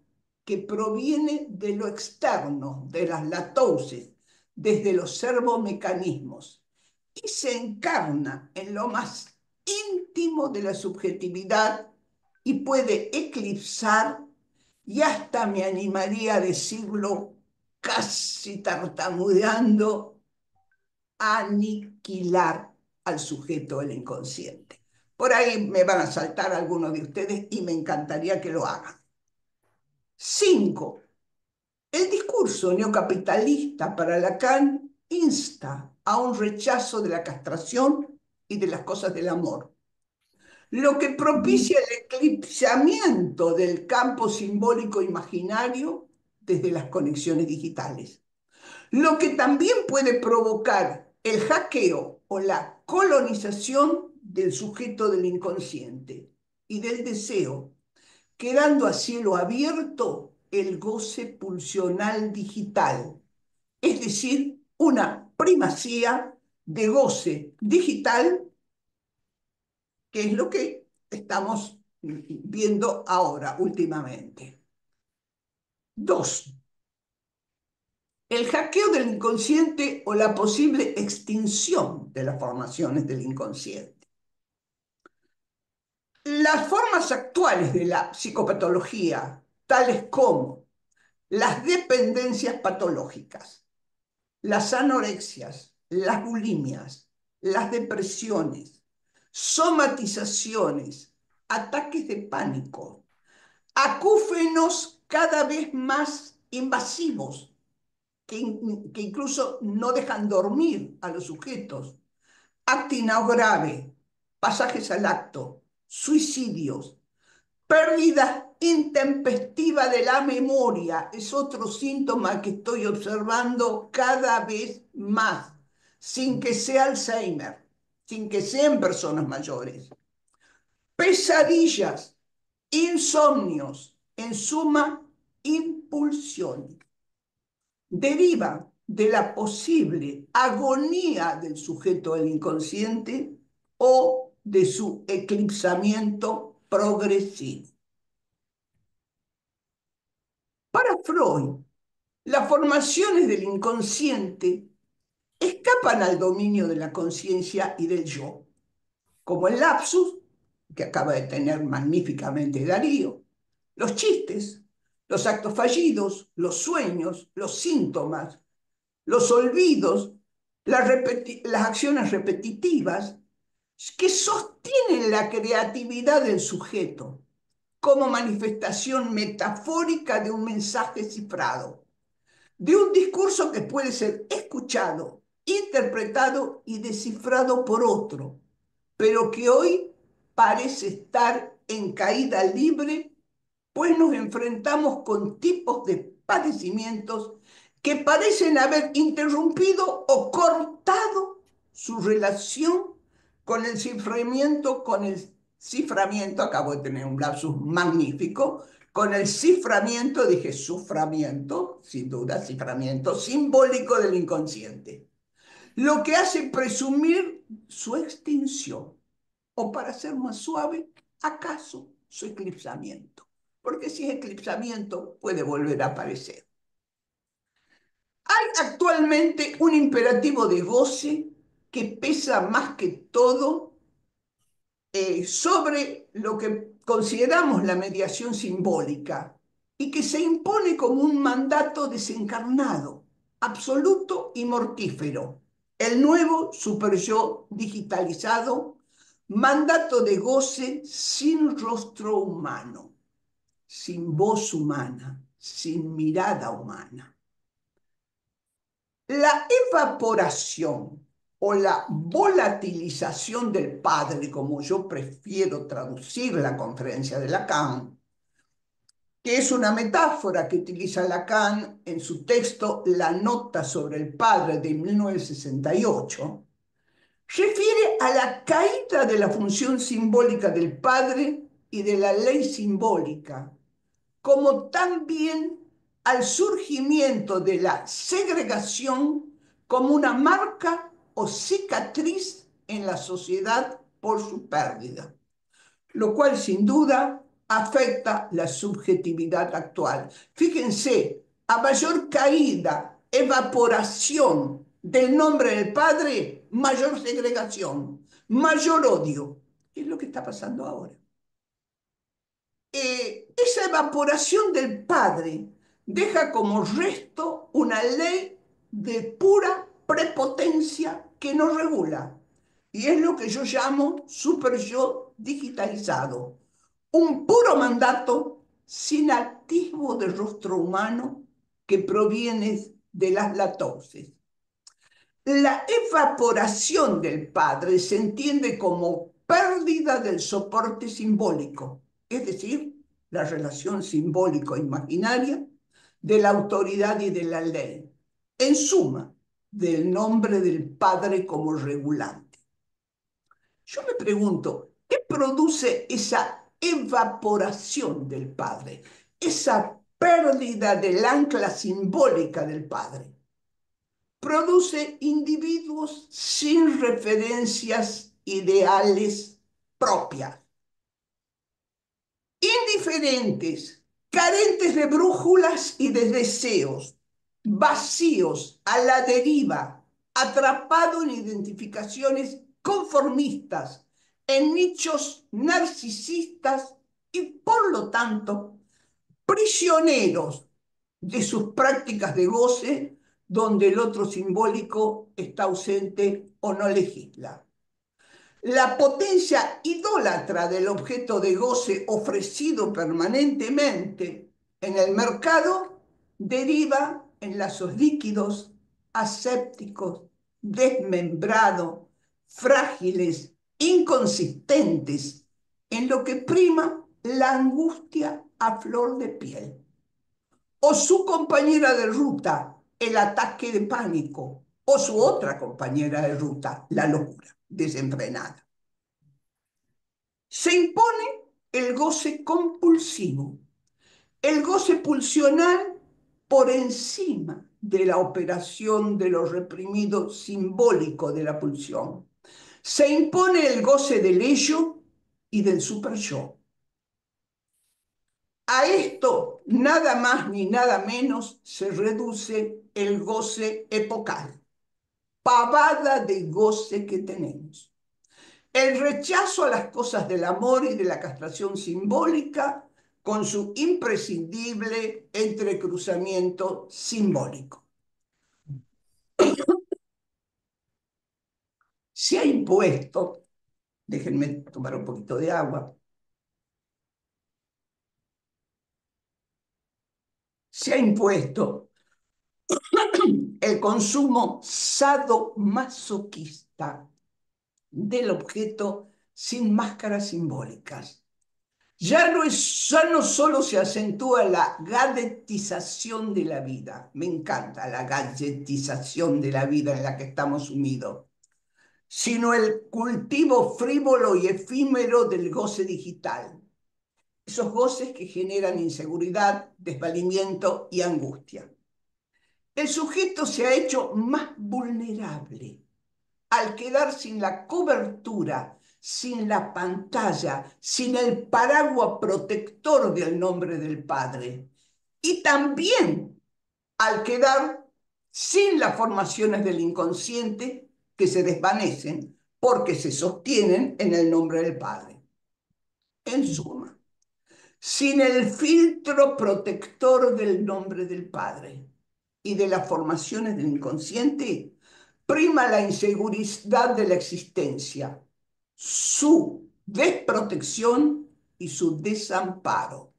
que proviene de lo externo, de las latoses, desde los servomecanismos, y se encarna en lo más íntimo de la subjetividad y puede eclipsar, y hasta me animaría a decirlo casi tartamudeando, aniquilar al sujeto del inconsciente. Por ahí me van a saltar algunos de ustedes y me encantaría que lo hagan. 5. El discurso neocapitalista para Lacan insta a un rechazo de la castración y de las cosas del amor, lo que propicia el eclipsamiento del campo simbólico imaginario desde las conexiones digitales, lo que también puede provocar el hackeo o la colonización del sujeto del inconsciente y del deseo, quedando a cielo abierto el goce pulsional digital, es decir, una primacía de goce digital, que es lo que estamos viendo ahora últimamente. 2. El hackeo del inconsciente o la posible extinción de las formaciones del inconsciente. Las formas actuales de la psicopatología, tales como las dependencias patológicas, las anorexias, las bulimias, las depresiones, somatizaciones, ataques de pánico, acúfenos cada vez más invasivos, que incluso no dejan dormir a los sujetos, actinao grave, pasajes al acto, suicidios, pérdida intempestiva de la memoria, es otro síntoma que estoy observando cada vez más, sin que sea Alzheimer, sin que sean personas mayores. Pesadillas, insomnios, en suma, impulsiones. Deriva de la posible agonía del sujeto del inconsciente o de su eclipsamiento progresivo. Para Freud, las formaciones del inconsciente escapan al dominio de la conciencia y del yo, como el lapsus, que acaba de tener magníficamente Darío, los chistes, los actos fallidos, los sueños, los síntomas, los olvidos, las acciones repetitivas que sostienen la creatividad del sujeto como manifestación metafórica de un mensaje cifrado, de un discurso que puede ser escuchado, interpretado y descifrado por otro, pero que hoy parece estar en caída libre, pues nos enfrentamos con tipos de padecimientos que parecen haber interrumpido o cortado su relación con el ciframiento, acabo de tener un lapsus magnífico, con el ciframiento, dije suframiento, sin duda, ciframiento simbólico del inconsciente, lo que hace presumir su extinción, o para ser más suave, acaso su eclipsamiento, porque si es eclipsamiento puede volver a aparecer. Hay actualmente un imperativo de goce que pesa más que todo sobre lo que consideramos la mediación simbólica y que se impone como un mandato desencarnado, absoluto y mortífero. El nuevo superyo digitalizado, mandato de goce sin rostro humano, sin voz humana, sin mirada humana. La evaporación o la volatilización del padre, como yo prefiero traducir la conferencia de Lacan, que es una metáfora que utiliza Lacan en su texto La nota sobre el padre de 1968, refiere a la caída de la función simbólica del padre y de la ley simbólica, como también al surgimiento de la segregación como una marca o cicatriz en la sociedad por su pérdida, lo cual sin duda afecta la subjetividad actual. Fíjense, a mayor caída, evaporación del nombre del padre, mayor segregación, mayor odio. ¿Qué es lo que está pasando ahora? Esa evaporación del padre deja como resto una ley de pura prepotencia que no regula. Y es lo que yo llamo superyo digitalizado. Un puro mandato sin atisbo de rostro humano que proviene de las latoses. La evaporación del padre se entiende como pérdida del soporte simbólico, es decir, la relación simbólico-imaginaria de la autoridad y de la ley, en suma, del nombre del padre como regulante. Yo me pregunto, ¿qué produce esa evaporación del padre, esa pérdida del ancla simbólica del padre? Produce individuos sin referencias ideales propias, indiferentes, carentes de brújulas y de deseos, vacíos, a la deriva, atrapados en identificaciones conformistas, en nichos narcisistas y, por lo tanto, prisioneros de sus prácticas de goce, donde el otro simbólico está ausente o no legisla. La potencia idólatra del objeto de goce ofrecido permanentemente en el mercado deriva en lazos líquidos, asépticos, desmembrados, frágiles, inconsistentes, en lo que prima la angustia a flor de piel. O su compañera de ruta, el ataque de pánico, o su otra compañera de ruta, la locura desenfrenada. Se impone el goce compulsivo, el goce pulsional por encima de la operación de lo reprimido simbólico de la pulsión. Se impone el goce del ello y del superyo. A esto, nada más ni nada menos, se reduce el goce epocal, pavada de goce que tenemos. El rechazo a las cosas del amor y de la castración simbólica con su imprescindible entrecruzamiento simbólico. Se ha impuesto, déjenme tomar un poquito de agua, se ha impuesto el consumo sadomasoquista del objeto sin máscaras simbólicas. Ya no solo se acentúa la gadgetización de la vida, me encanta la gadgetización de la vida en la que estamos sumidos, sino el cultivo frívolo y efímero del goce digital. esos goces que generan inseguridad, desvalimiento y angustia. El sujeto se ha hecho más vulnerable al quedar sin la cobertura, sin la pantalla, sin el paraguas protector del nombre del Padre. Y también al quedar sin las formaciones del inconsciente que se desvanecen porque se sostienen en el nombre del Padre. En suma, sin el filtro protector del nombre del Padre y de las formaciones del inconsciente, prima la inseguridad de la existencia, su desprotección y su desamparo.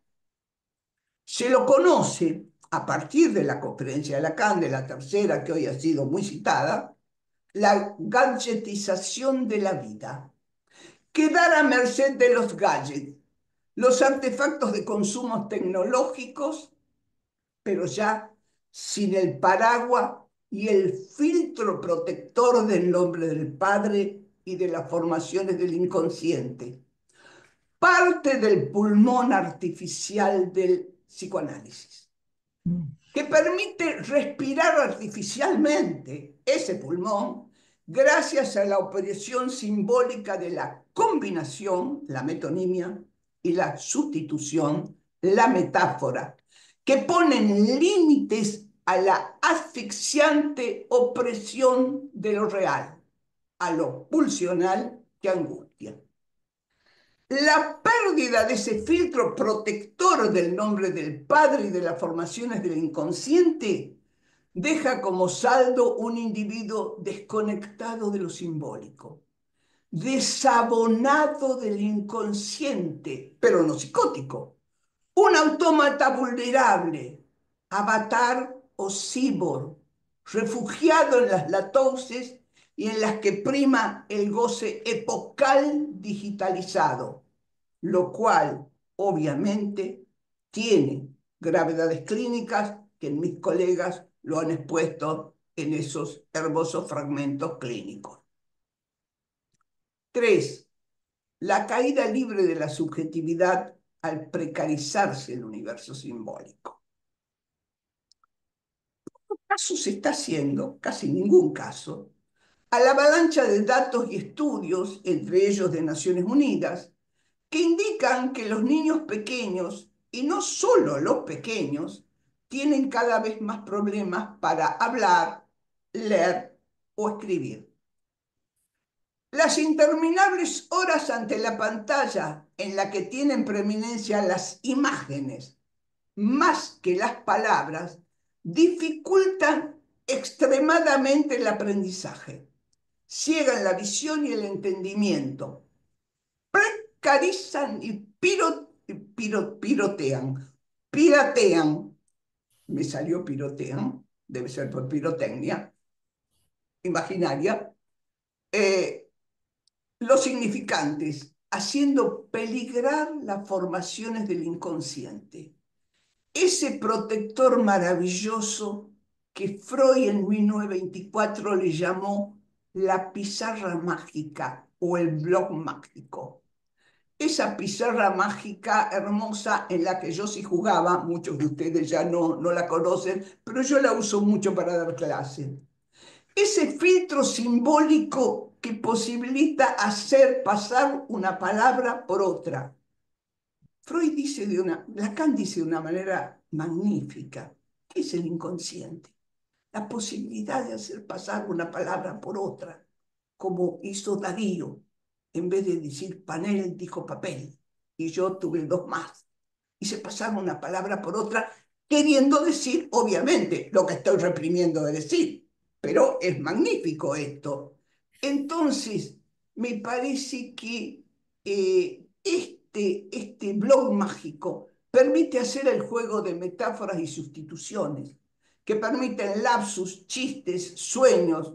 Se lo conoce a partir de la conferencia de Lacan, de la tercera, que hoy ha sido muy citada, la gadgetización de la vida. Quedar a merced de los gadgets, los artefactos de consumo tecnológicos, pero ya sin el paraguas y el filtro protector del nombre del Padre y de las formaciones del inconsciente. Parte del pulmón artificial del psicoanálisis, que permite respirar artificialmente ese pulmón gracias a la operación simbólica de la combinación, la metonimia, y la sustitución, la metáfora, que ponen límites a la asfixiante opresión de lo real, a lo pulsional que angustia. La pérdida de ese filtro protector del nombre del Padre y de las formaciones del inconsciente deja como saldo un individuo desconectado de lo simbólico, desabonado del inconsciente, pero no psicótico, un autómata vulnerable, avatar o cyborg, refugiado en las latoses y en las que prima el goce epocal digitalizado, lo cual obviamente tiene gravedades clínicas que mis colegas lo han expuesto en esos hermosos fragmentos clínicos. 3. La caída libre de la subjetividad al precarizarse el universo simbólico. Caso se está haciendo, casi ningún caso, a la avalancha de datos y estudios, entre ellos de Naciones Unidas, que indican que los niños pequeños, y no solo los pequeños, tienen cada vez más problemas para hablar, leer o escribir. Las interminables horas ante la pantalla en la que tienen preeminencia las imágenes más que las palabras dificultan extremadamente el aprendizaje, ciegan la visión y el entendimiento, precarizan y piratean, me salió pirotean, debe ser por pirotecnia imaginaria, los significantes, haciendo peligrar las formaciones del inconsciente. Ese protector maravilloso que Freud en 1924 le llamó la pizarra mágica o el blog mágico. Esa pizarra mágica hermosa en la que yo sí jugaba, muchos de ustedes ya no la conocen, pero yo la uso mucho para dar clase. Ese filtro simbólico que posibilita hacer pasar una palabra por otra. Lacan dice de una manera magnífica, ¿qué es el inconsciente? La posibilidad de hacer pasar una palabra por otra, como hizo Darío. En vez de decir panel, dijo papel, y yo tuve dos más. Hice pasar una palabra por otra, queriendo decir, obviamente, lo que estoy reprimiendo de decir, pero es magnífico esto. Entonces, me parece que este blog mágico permite hacer el juego de metáforas y sustituciones, que permiten lapsus, chistes, sueños,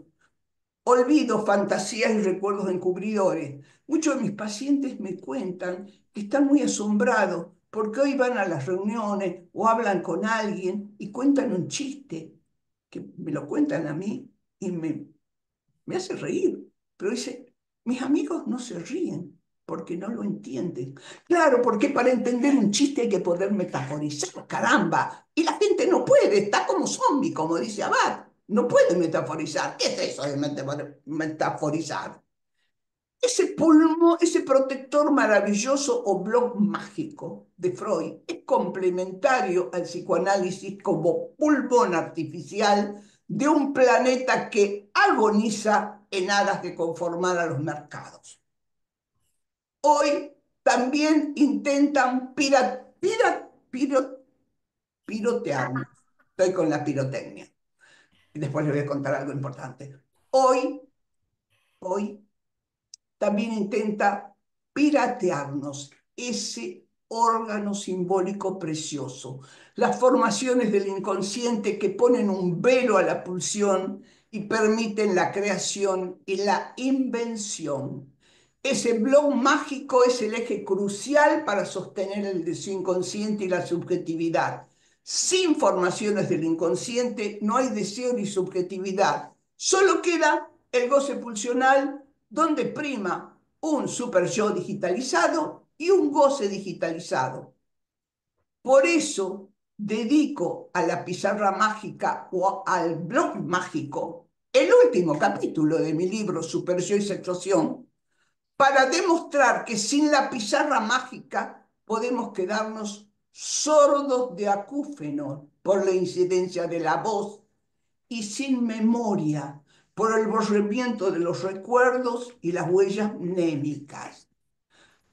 olvidos, fantasías y recuerdos encubridores. Muchos de mis pacientes me cuentan que están muy asombrados porque hoy van a las reuniones o hablan con alguien y cuentan un chiste, que me lo cuentan a mí y me hace reír. Pero dice, mis amigos no se ríen porque no lo entienden. Claro, porque para entender un chiste hay que poder metaforizar, caramba. Y la gente no puede, está como zombie, como dice Abad. No puede metaforizar. ¿Qué es eso de metaforizar? Ese pulmón, ese protector maravilloso o blog mágico de Freud es complementario al psicoanálisis como pulmón artificial de un planeta que agoniza en aras de conformar a los mercados. Hoy también intentan pirotearnos. Estoy con la pirotecnia. Y después les voy a contar algo importante. Hoy también intenta piratearnos ese órgano simbólico precioso, las formaciones del inconsciente que ponen un velo a la pulsión y permiten la creación y la invención. Ese blog mágico es el eje crucial para sostener el deseo inconsciente y la subjetividad. Sin formaciones del inconsciente no hay deseo ni subjetividad. Solo queda el goce pulsional donde prima un super yo digitalizado y un goce digitalizado. Por eso dedico a la pizarra mágica o al blog mágico el último capítulo de mi libro Super Yo y Sexuación para demostrar que sin la pizarra mágica podemos quedarnos sordos de acúfeno por la incidencia de la voz y sin memoria por el borramiento de los recuerdos y las huellas mnémicas.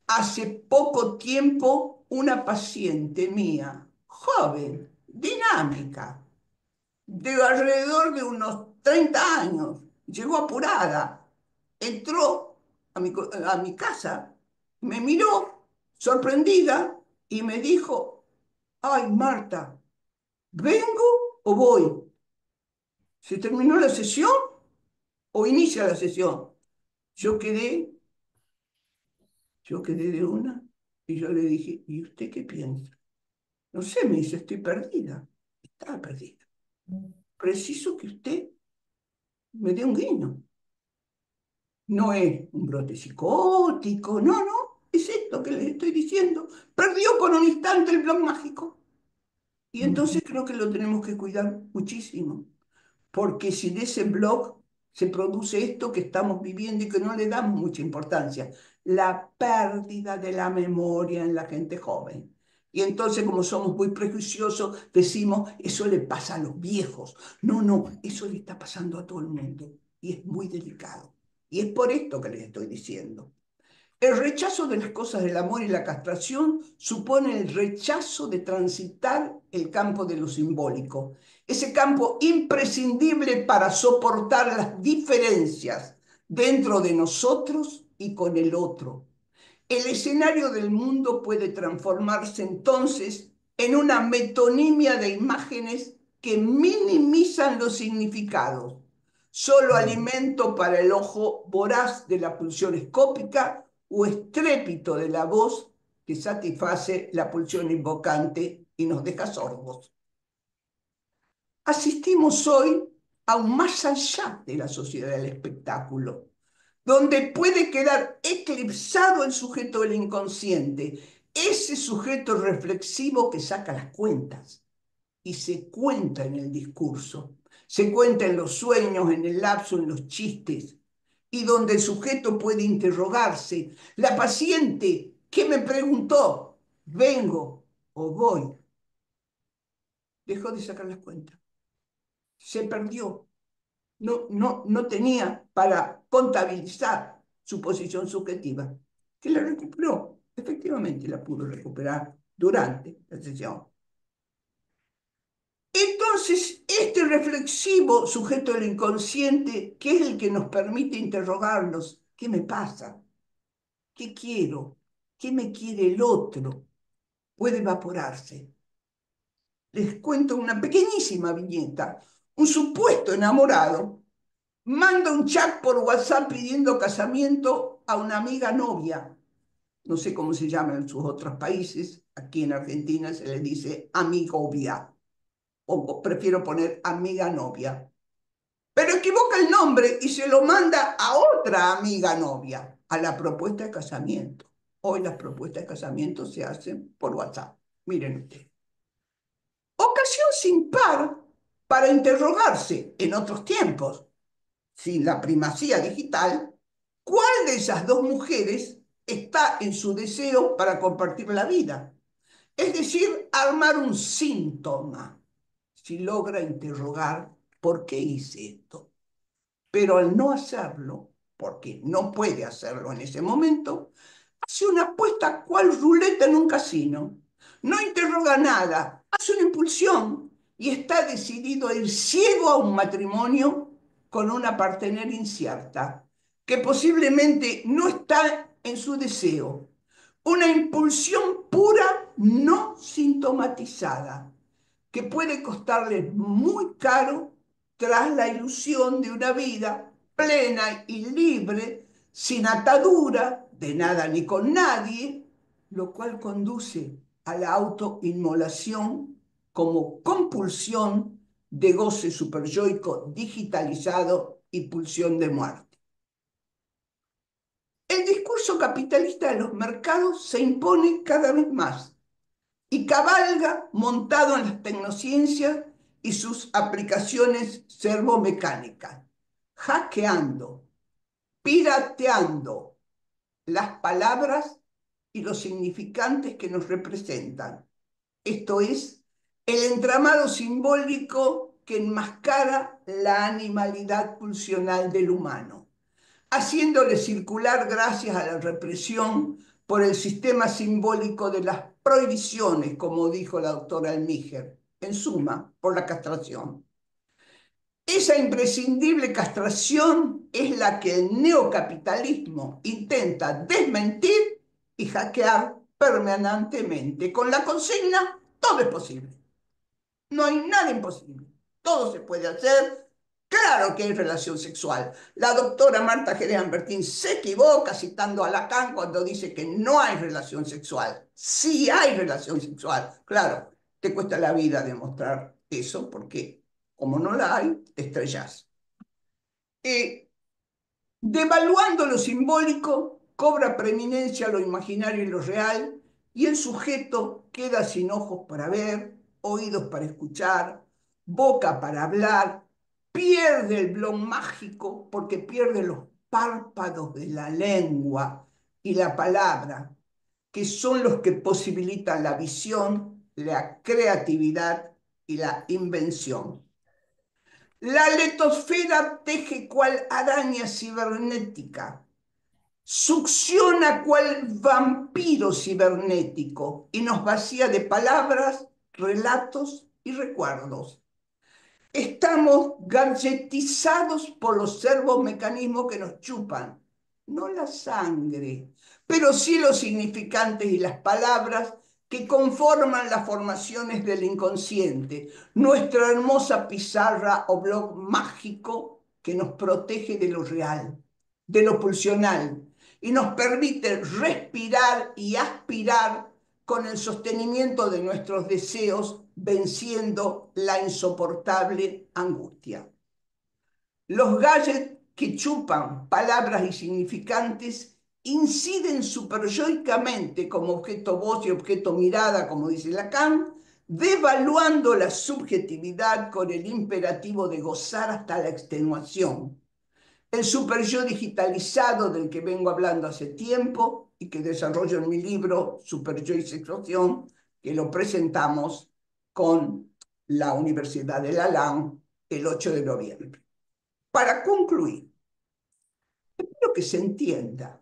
Hace poco tiempo, una paciente mía, joven, dinámica, de alrededor de unos 30 años, llegó apurada, entró a mi casa, me miró sorprendida y me dijo, ay, Marta, ¿vengo o voy? ¿Se terminó la sesión o inicia la sesión? Yo quedé, yo quedé de una y yo le dije, ¿y usted qué piensa? No sé, me dice, estoy perdida. Estaba perdida. Preciso que usted me dé un guiño. No es un brote psicótico, no, no, es esto que les estoy diciendo. Perdió por un instante el blog mágico. Y entonces creo que lo tenemos que cuidar muchísimo, porque si de ese blog se produce esto que estamos viviendo y que no le damos mucha importancia, la pérdida de la memoria en la gente joven. Y entonces, como somos muy prejuiciosos, decimos, eso le pasa a los viejos. No, no, eso le está pasando a todo el mundo. Y es muy delicado. Y es por esto que les estoy diciendo. El rechazo de las cosas del amor y la castración supone el rechazo de transitar el campo de lo simbólico, ese campo imprescindible para soportar las diferencias dentro de nosotros y con el otro. El escenario del mundo puede transformarse entonces en una metonimia de imágenes que minimizan los significados, solo alimento para el ojo voraz de la pulsión escópica o estrépito de la voz que satisface la pulsión invocante y nos deja sordos. Asistimos hoy a un más allá de la sociedad del espectáculo, donde puede quedar eclipsado el sujeto del inconsciente, ese sujeto reflexivo que saca las cuentas y se cuenta en el discurso, se cuenta en los sueños, en el lapso, en los chistes, y donde el sujeto puede interrogarse. La paciente que me preguntó, ¿vengo o voy? Dejó de sacar las cuentas, se perdió. No tenía para contabilizar su posición subjetiva, que la recuperó, efectivamente la pudo recuperar durante la sesión. Entonces, este reflexivo sujeto del inconsciente, que es el que nos permite interrogarnos, ¿qué me pasa? ¿Qué quiero? ¿Qué me quiere el otro? Puede evaporarse. Les cuento una pequeñísima viñeta. Un supuesto enamorado manda un chat por WhatsApp pidiendo casamiento a una amiga novia. No sé cómo se llama en sus otros países. Aquí en Argentina se le dice amigovia. O prefiero poner amiga novia. Pero equivoca el nombre y se lo manda a otra amiga novia. a la propuesta de casamiento. Hoy las propuestas de casamiento se hacen por WhatsApp. Miren ustedes. Ocasión sin par para interrogarse en otros tiempos, sin la primacía digital, ¿cuál de esas dos mujeres está en su deseo para compartir la vida? Es decir, armar un síntoma, si logra interrogar por qué hice esto. Pero al no hacerlo, porque no puede hacerlo en ese momento, hace una apuesta cual ruleta en un casino. No interroga nada, hace una impulsión y está decidido a ir ciego a un matrimonio con una partener incierta, que posiblemente no está en su deseo. Una impulsión pura no sintomatizada, que puede costarle muy caro tras la ilusión de una vida plena y libre, sin atadura de nada ni con nadie, lo cual conduce a la autoinmolación como compulsión de goce superyoico digitalizado y pulsión de muerte. El discurso capitalista de los mercados se impone cada vez más y cabalga montado en las tecnociencias y sus aplicaciones servomecánicas, hackeando, pirateando las palabras y los significantes que nos representan. Esto es, el entramado simbólico que enmascara la animalidad pulsional del humano, haciéndole circular gracias a la represión por el sistema simbólico de las prohibiciones, como dijo la doctora Almíger, en suma, por la castración. Esa imprescindible castración es la que el neocapitalismo intenta desmentir y hackear permanentemente, con la consigna, todo es posible. No hay nada imposible, todo se puede hacer. Claro que hay relación sexual. La doctora Marta Jerez Ambertín se equivoca citando a Lacan cuando dice que no hay relación sexual. Sí hay relación sexual. Claro, te cuesta la vida demostrar eso porque como no la hay, te estrellas. Devaluando lo simbólico, cobra preeminencia lo imaginario y lo real, y el sujeto queda sin ojos para ver, oídos para escuchar, boca para hablar, pierde el blon mágico porque pierde los párpados de la lengua y la palabra, que son los que posibilitan la visión, la creatividad y la invención. La letosfera teje cual araña cibernética, succiona cual vampiro cibernético y nos vacía de palabras, relatos y recuerdos. Estamos gadgetizados por los servomecanismos que nos chupan, no la sangre, pero sí los significantes y las palabras que conforman las formaciones del inconsciente, nuestra hermosa pizarra o blog mágico que nos protege de lo real, de lo pulsional, y nos permite respirar y aspirar con el sostenimiento de nuestros deseos, venciendo la insoportable angustia. Los gadgets que chupan palabras y significantes inciden superyoicamente como objeto voz y objeto mirada, como dice Lacan, devaluando la subjetividad con el imperativo de gozar hasta la extenuación. El superyo digitalizado del que vengo hablando hace tiempo y que desarrollo en mi libro Superyo y Sexuación, que lo presentamos con la Universidad de La LAN el 8 de noviembre. Para concluir, espero que se entienda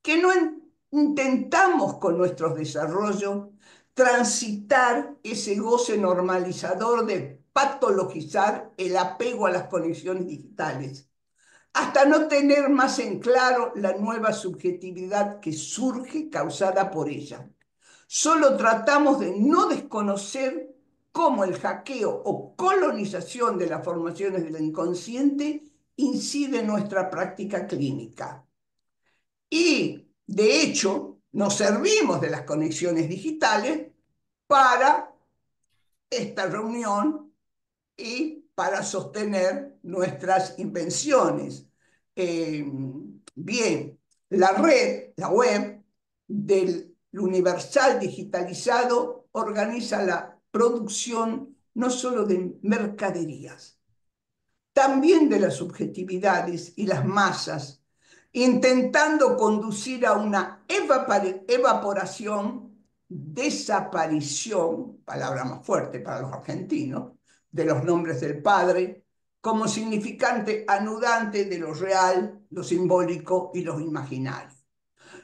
que no intentamos con nuestros desarrollos transitar ese goce normalizador de patologizar el apego a las conexiones digitales, hasta no tener más en claro la nueva subjetividad que surge causada por ella. Solo tratamos de no desconocer cómo el hackeo o colonización de las formaciones del inconsciente incide en nuestra práctica clínica. Y, de hecho, nos servimos de las conexiones digitales para esta reunión y para sostener nuestras invenciones. Bien, La red, la web del Universal digitalizado organiza la producción no solo de mercaderías, también de las subjetividades y las masas, intentando conducir a una evaporación, desaparición, palabra más fuerte para los argentinos, de los nombres del Padre, como significante anudante de lo real, lo simbólico y lo imaginario.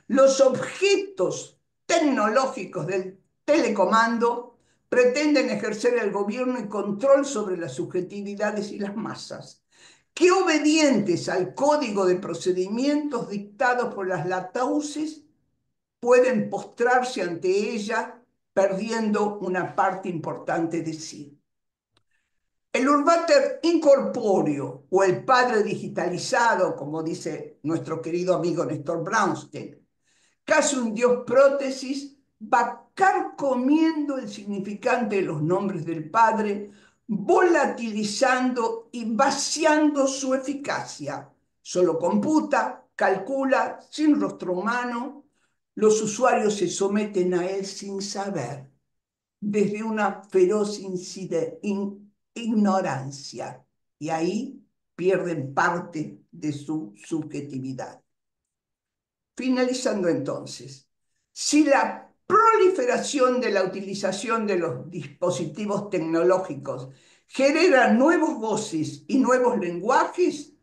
Los objetos tecnológicos del telecomando pretenden ejercer el gobierno y control sobre las subjetividades y las masas, que obedientes al código de procedimientos dictados por las latauces pueden postrarse ante ella perdiendo una parte importante de sí. El Urbater incorpóreo o el padre digitalizado, como dice nuestro querido amigo Néstor Brownstein, casi un dios prótesis, va carcomiendo el significante de los nombres del Padre, volatilizando y vaciando su eficacia. Solo computa, calcula, sin rostro humano. Los usuarios se someten a él sin saber, desde una feroz ignorancia, y ahí pierden parte de su subjetividad. Finalizando entonces, si la proliferación de la utilización de los dispositivos tecnológicos genera nuevas voces y nuevos lenguajes,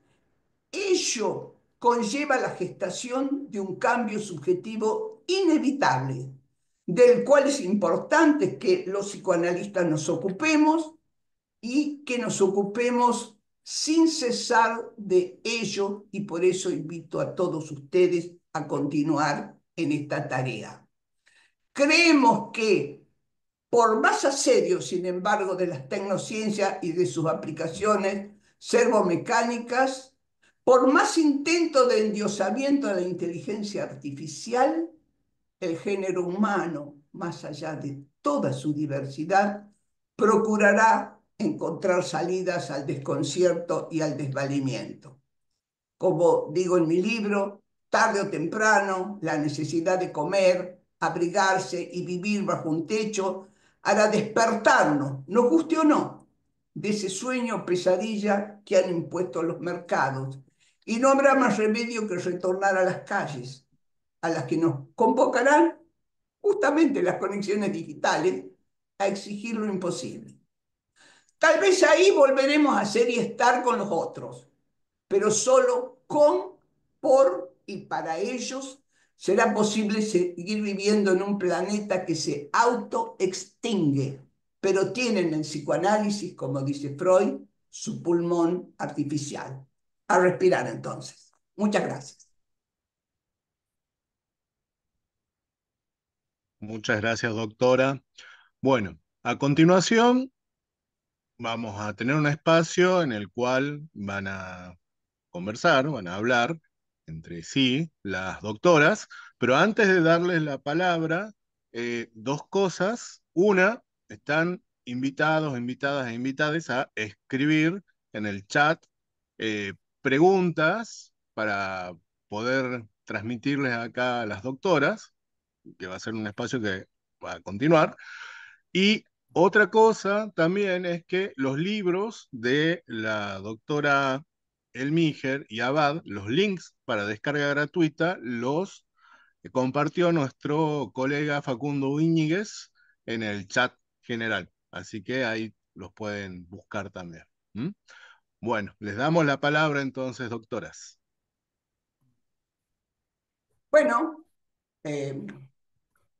ello conlleva la gestación de un cambio subjetivo inevitable, del cual es importante que los psicoanalistas nos ocupemos y que nos ocupemos sin cesar de ello, y por eso invito a todos ustedes a continuar en esta tarea. Creemos que, por más asedio, sin embargo, de las tecnociencias y de sus aplicaciones servomecánicas, por más intento de endiosamiento de la inteligencia artificial, el género humano, más allá de toda su diversidad, procurará encontrar salidas al desconcierto y al desvalimiento. Como digo en mi libro, tarde o temprano, la necesidad de comer, abrigarse y vivir bajo un techo hará despertarnos, nos guste o no, de ese sueño pesadilla que han impuesto los mercados. Y no habrá más remedio que retornar a las calles, a las que nos convocarán justamente las conexiones digitales, a exigir lo imposible. Tal vez ahí volveremos a ser y estar con los otros, pero solo con, por y para ellos será posible seguir viviendo en un planeta que se autoextingue, pero tiene en el psicoanálisis, como dice Freud, su pulmón artificial. A respirar entonces. Muchas gracias.
Muchas gracias, doctora. Bueno, a continuación vamos a tener un espacio en el cual van a conversar, van a hablar entre sí las doctoras, pero antes de darles la palabra, dos cosas. Una, están invitados, invitadas e invitades a escribir en el chat preguntas para poder transmitirles acá a las doctoras, que va a ser un espacio que va a continuar. Y otra cosa también es que los libros de la doctora Elmiger y Abad, los links para descarga gratuita, los compartió nuestro colega Facundo Íñiguez en el chat general. Así que ahí los pueden buscar también. ¿Mm? Bueno, les damos la palabra entonces, doctoras.
Bueno,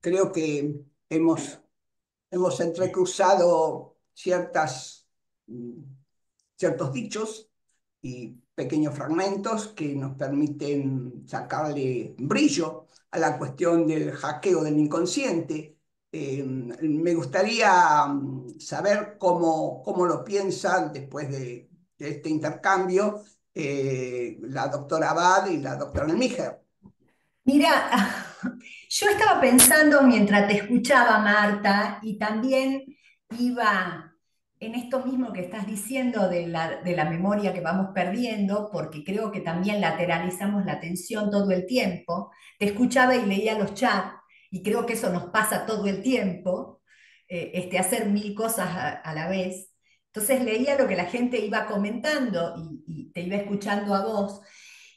creo que hemos entrecruzado ciertos dichos y pequeños fragmentos que nos permiten sacarle brillo a la cuestión del hackeo del inconsciente. Me gustaría saber cómo lo piensan después de este intercambio la doctora Abad y la doctora Nelmiger.
Mira, yo estaba pensando mientras te escuchaba, Marta, y también iba en esto mismo que estás diciendo de la memoria que vamos perdiendo, porque creo que también lateralizamos la atención todo el tiempo. Te escuchaba y leía los chats, y creo que eso nos pasa todo el tiempo, hacer mil cosas a la vez. Entonces leía lo que la gente iba comentando y te iba escuchando a vos.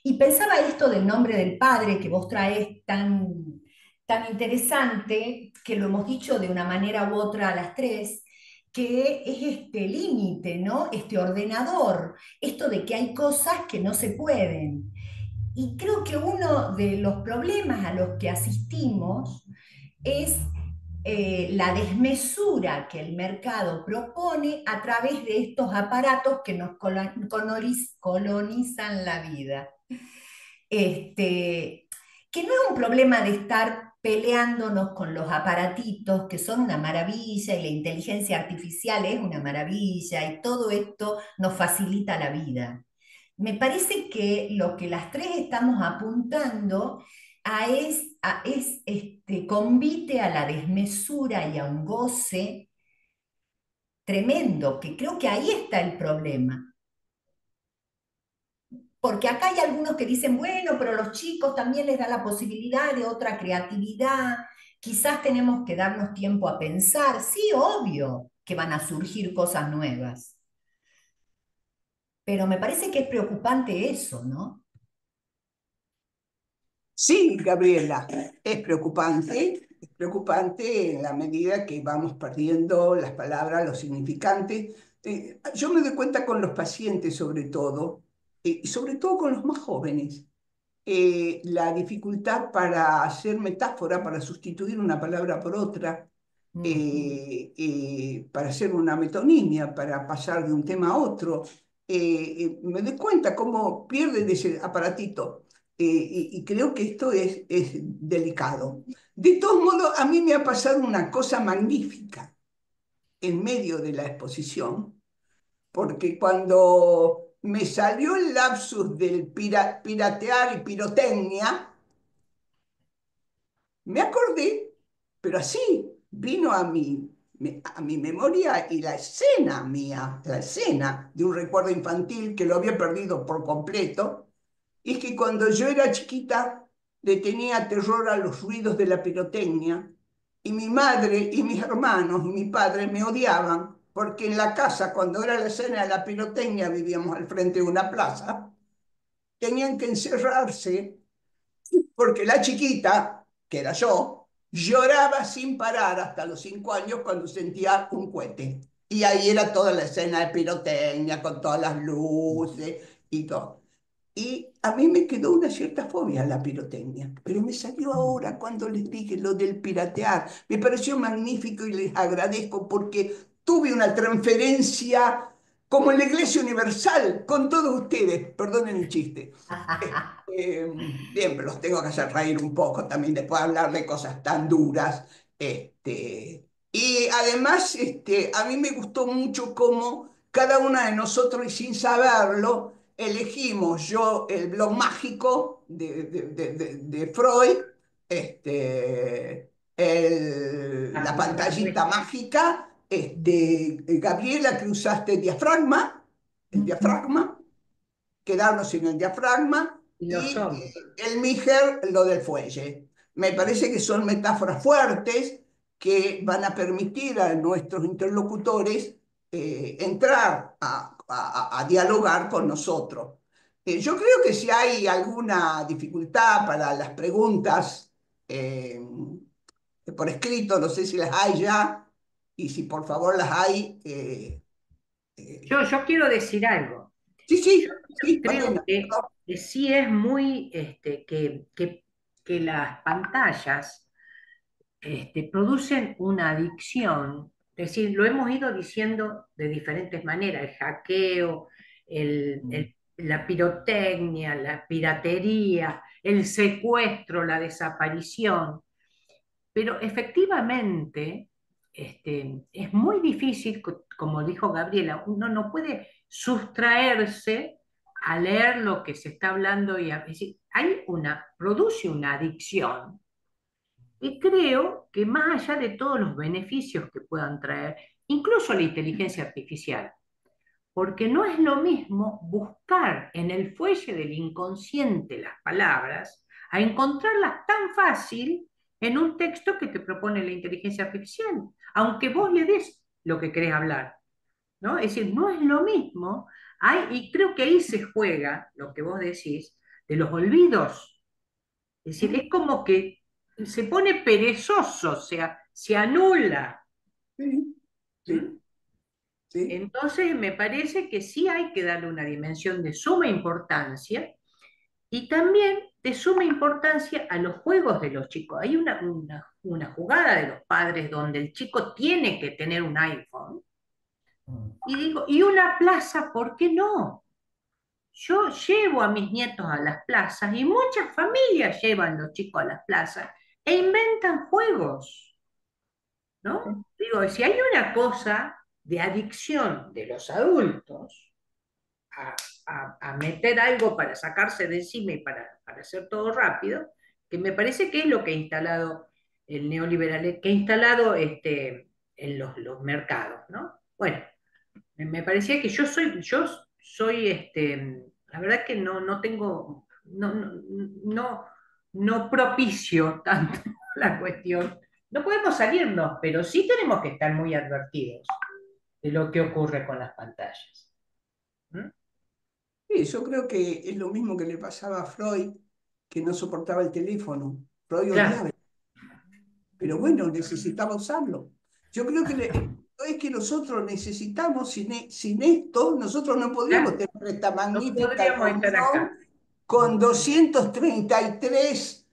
Y pensaba esto del nombre del padre que vos traes tan interesante, que lo hemos dicho de una manera u otra a las tres, que es este límite, ¿no? Este ordenador, esto de que hay cosas que no se pueden. Y creo que uno de los problemas a los que asistimos es la desmesura que el mercado propone a través de estos aparatos que nos colonizan la vida. Que no es un problema de estar peleándonos con los aparatitos, que son una maravilla, y la inteligencia artificial es una maravilla, y todo esto nos facilita la vida. Me parece que lo que las tres estamos apuntando es convite a la desmesura y a un goce tremendo, que creo que ahí está el problema. Porque acá hay algunos que dicen, bueno, pero los chicos también les da la posibilidad de otra creatividad, quizás tenemos que darnos tiempo a pensar, sí, obvio que van a surgir cosas nuevas, pero me parece que es preocupante eso, ¿no?
Sí, Gabriela, es preocupante en la medida que vamos perdiendo las palabras, los significantes. Yo me doy cuenta con los pacientes sobre todo, y sobre todo con los más jóvenes, la dificultad para hacer metáfora, para sustituir una palabra por otra, para hacer una metonimia, para pasar de un tema a otro. Me doy cuenta cómo pierden ese aparatito. Y creo que esto es delicado. De todos modos, a mí me ha pasado una cosa magnífica en medio de la exposición, porque cuando me salió el lapsus del piratear y pirotecnia, me acordé, pero así vino a mi memoria y la escena mía, la escena de un recuerdo infantil que lo había perdido por completo, es que cuando yo era chiquita le tenía terror a los ruidos de la pirotecnia y mi madre y mis hermanos y mi padre me odiaban porque en la casa, cuando era la escena de la pirotecnia, vivíamos al frente de una plaza, tenían que encerrarse porque la chiquita, que era yo, lloraba sin parar hasta los 5 años cuando sentía un cohete. Y ahí era toda la escena de pirotecnia con todas las luces y todo. Y a mí me quedó una cierta fobia a la pirotecnia, pero me salió ahora cuando les dije lo del piratear. Me pareció magnífico y les agradezco porque tuve una transferencia como en la Iglesia Universal con todos ustedes. Perdonen el chiste. Bien, pero los tengo que hacer reír un poco también después de hablar de cosas tan duras. Y además, a mí me gustó mucho cómo cada una de nosotros, y sin saberlo, elegimos yo el blog mágico de Freud, la pantallita mágica, Gabriela, que usaste diafragma, el diafragma, quedarnos sin el diafragma,
Y lo
y
somos.
el Níger, lo del fuelle. Me parece que son metáforas fuertes que van a permitir a nuestros interlocutores entrar a dialogar con nosotros. Yo creo que si hay alguna dificultad para las preguntas por escrito, no sé si las hay ya, y si por favor las hay.
Yo quiero decir algo.
Sí,
Yo
sí, sí,
creo
Malena.
que sí es muy, que las pantallas producen una adicción. Es decir, lo hemos ido diciendo de diferentes maneras, el hackeo, la pirotecnia, la piratería, el secuestro, la desaparición. Pero efectivamente, es muy difícil, como dijo Gabriela, uno no puede sustraerse a leer lo que se está hablando es decir, produce una adicción creo que más allá de todos los beneficios que puedan traer, incluso la inteligencia artificial, porque no es lo mismo buscar en el fuelle del inconsciente las palabras a encontrarlas tan fácil en un texto que te propone la inteligencia artificial, aunque vos le des lo que querés hablar, ¿no? Es decir, no es lo mismo, y creo que ahí se juega lo que vos decís de los olvidos. Es decir, es como que se pone perezoso, o sea, se anula.
Sí,
¿Mm?
sí, sí.
Entonces, me parece que sí hay que darle una dimensión de suma importancia y también de suma importancia a los juegos de los chicos. Hay una jugada de los padres donde el chico tiene que tener un iPhone y digo, ¿y una plaza? ¿Por qué no? Yo llevo a mis nietos a las plazas y muchas familias llevan los chicos a las plazas e inventan juegos, ¿no? Digo, si hay una cosa de adicción de los adultos a, a meter algo para sacarse de encima y para hacer todo rápido, que me parece que es lo que ha instalado el neoliberal, que ha instalado en los mercados, ¿no? Bueno, me parecía que yo soy la verdad que no tengo, no propicio tanto la cuestión. No podemos salirnos, pero sí tenemos que estar muy advertidos de lo que ocurre con las pantallas. ¿Mm?
Sí, yo creo que es lo mismo que le pasaba a Freud, que no soportaba el teléfono. Freud
Claro,
odiaba, pero bueno, necesitaba usarlo. Yo creo que el punto es que nosotros necesitamos, sin esto, nosotros no podríamos
claro,
tener esta
no
magnífica
podríamos estar acá.
reunión con 233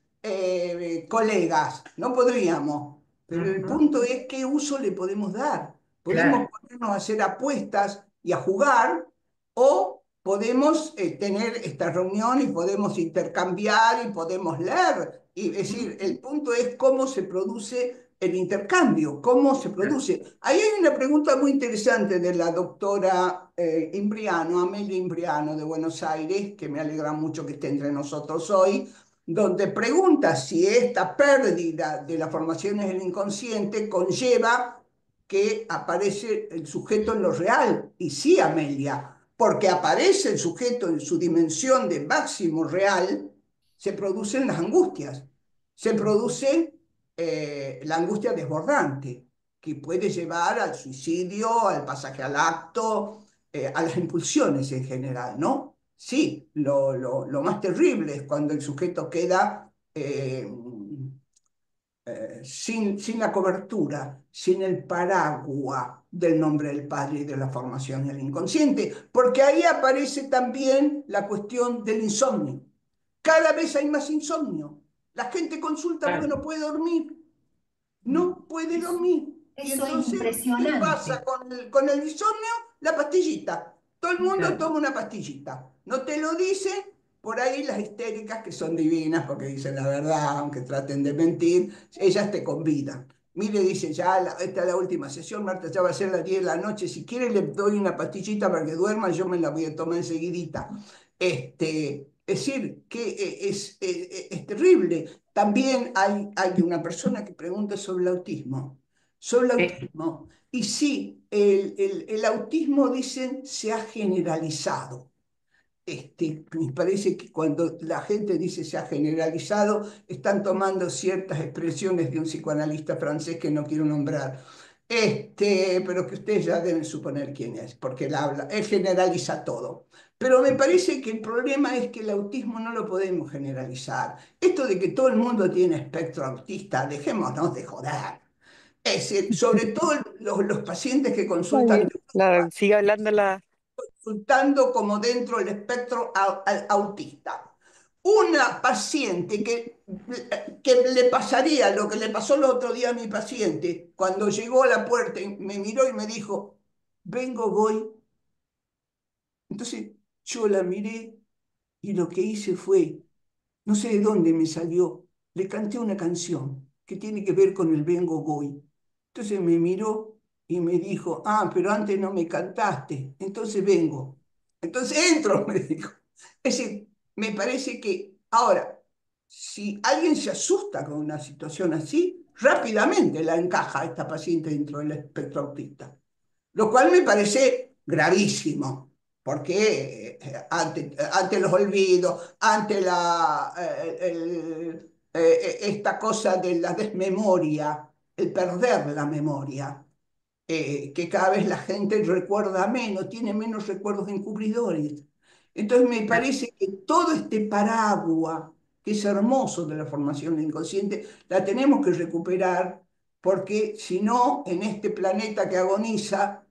colegas, no podríamos. Pero el
Ujú,
punto es qué uso le podemos dar. Podemos
claro,
ponernos a hacer apuestas y a jugar, o podemos tener esta reunión y podemos intercambiar y podemos leer. Y, es decir, el punto es cómo se produce el intercambio, cómo se
claro.
produce. Ahí hay una pregunta muy interesante de la doctora Imbriano, Amelia Imbriano de Buenos Aires, que me alegra mucho que esté entre nosotros hoy, donde pregunta si esta pérdida de las formaciones del inconsciente conlleva que aparece el sujeto en lo real. Y sí, Amelia, porque aparece el sujeto en su dimensión de máximo real, se producen las angustias, se produce la angustia desbordante, que puede llevar al suicidio, al pasaje al acto, a las impulsiones en general, ¿no? Sí, lo más terrible es cuando el sujeto queda sin la cobertura, sin el paraguas del nombre del Padre y de la formación del inconsciente, porque ahí aparece también la cuestión del insomnio. Cada vez hay más insomnio. La gente consulta porque
Claro.
no puede dormir, no puede
Eso,
dormir. Y
eso es
entonces, ¿qué pasa
impresionante.
con el insomnio? La pastillita. Todo el mundo
Claro.
toma una pastillita. No te lo dicen, por ahí las histéricas que son divinas porque dicen la verdad, aunque traten de mentir, ellas te convidan. Mire, dice, ya esta es la última sesión, Marta, ya va a ser las 10 de la noche. Si quiere le doy una pastillita para que duerma, yo me la voy a tomar enseguidita. Es decir, que es terrible. También hay una persona que pregunta sobre el
Eh,
autismo. Y sí, el autismo, dicen, se ha generalizado. Me parece que cuando la gente dice se ha generalizado, están tomando ciertas expresiones de un psicoanalista francés que no quiero nombrar, pero que ustedes ya deben suponer quién es, porque él generaliza todo. Pero me parece que el problema es que el autismo no lo podemos generalizar. Esto de que todo el mundo tiene espectro autista, dejémonos de joder. Es decir, sobre todo los pacientes que
Muy
consultan
bien. Sigue hablando la...
consultando como dentro del espectro autista. Una paciente que le pasaría lo que le pasó el otro día a mi paciente, cuando llegó a la puerta y me miró y me dijo, vengo, voy. Entonces yo la miré y lo que hice fue, no sé de dónde me salió, le canté una canción que tiene que ver con el vengo, voy. Entonces me miró y me dijo, ah, pero antes no me cantaste, entonces vengo. Entonces entro, me dijo. Es decir, me parece que ahora, si alguien se asusta con una situación así, rápidamente la encaja a esta paciente dentro del espectro autista, lo cual me parece gravísimo, porque ante los olvidos, ante esta cosa de la desmemoria, el perder la memoria, que cada vez la gente recuerda menos, tiene menos recuerdos encubridores. Entonces me parece que todo este paraguas, que es hermoso de la formación del inconsciente, la tenemos que recuperar, porque si no, en este planeta que agoniza,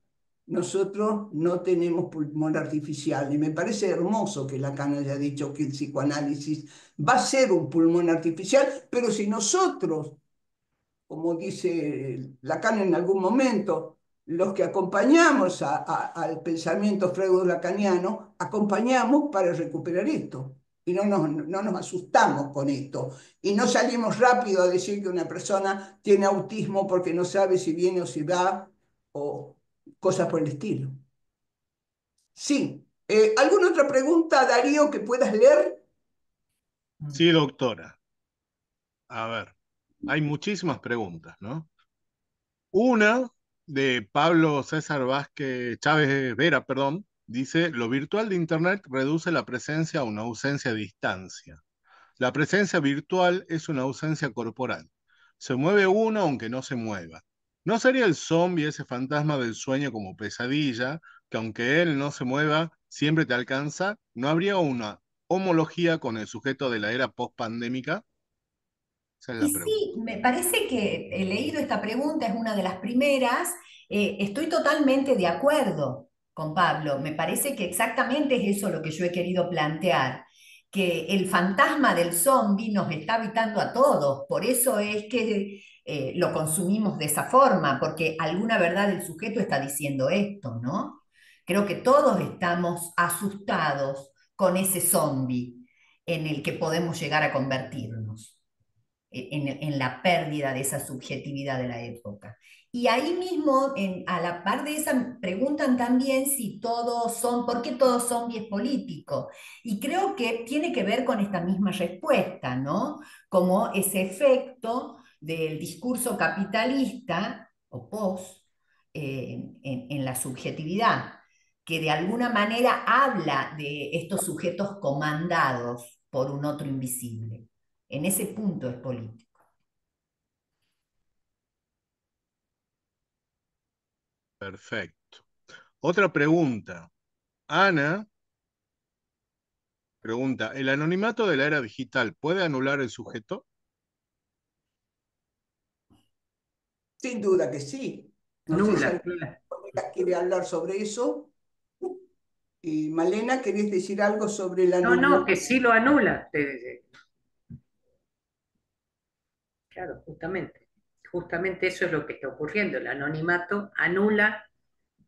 nosotros no tenemos pulmón artificial. Y me parece hermoso que Lacan haya dicho que el psicoanálisis va a ser un pulmón artificial, pero si nosotros, como dice Lacan en algún momento, los que acompañamos al pensamiento freudo-lacaniano, acompañamos para recuperar esto. Y no nos asustamos con esto. Y no salimos rápido a decir que una persona tiene autismo porque no sabe si viene o si va, o cosas por el estilo. Sí. ¿Alguna otra pregunta, Darío, que puedas leer?
Sí, doctora. A ver, hay muchísimas preguntas, ¿no? Una de Pablo César Vázquez Chávez Vera, perdón, dice, lo virtual de Internet reduce la presencia a una ausencia de distancia. La presencia virtual es una ausencia corporal. Se mueve uno aunque no se mueva. ¿No sería el zombie ese fantasma del sueño como pesadilla, que aunque él no se mueva, siempre te alcanza? ¿No habría una homología con el sujeto de la era post-pandémica? Esa es la
Y
pregunta.
sí, me parece que he leído esta pregunta, es una de las primeras. Estoy totalmente de acuerdo con Pablo. Me parece que exactamente es eso lo que yo he querido plantear, que el fantasma del zombi nos está habitando a todos. Por eso es que lo consumimos de esa forma, porque alguna verdad del sujeto está diciendo esto, ¿no? Creo que todos estamos asustados con ese zombi en el que podemos llegar a convertirnos en la pérdida de esa subjetividad de la época. Y ahí mismo, a la par de esa, preguntan también si todos son, ¿por qué todo zombie es político? Y creo que tiene que ver con esta misma respuesta, ¿no? Como ese efecto del discurso capitalista o post en la subjetividad, que de alguna manera habla de estos sujetos comandados por un otro invisible. En ese punto es político.
Perfecto. Otra pregunta. Ana pregunta, ¿el anonimato de la era digital puede anular el sujeto?
Sin duda que sí. No sé si
Nula,
alguien
claro.
quiere hablar sobre eso. Y Malena, ¿querés decir algo sobre el
No, no,
anonimato?
que sí lo anula. Claro, justamente eso es lo que está ocurriendo. El anonimato anula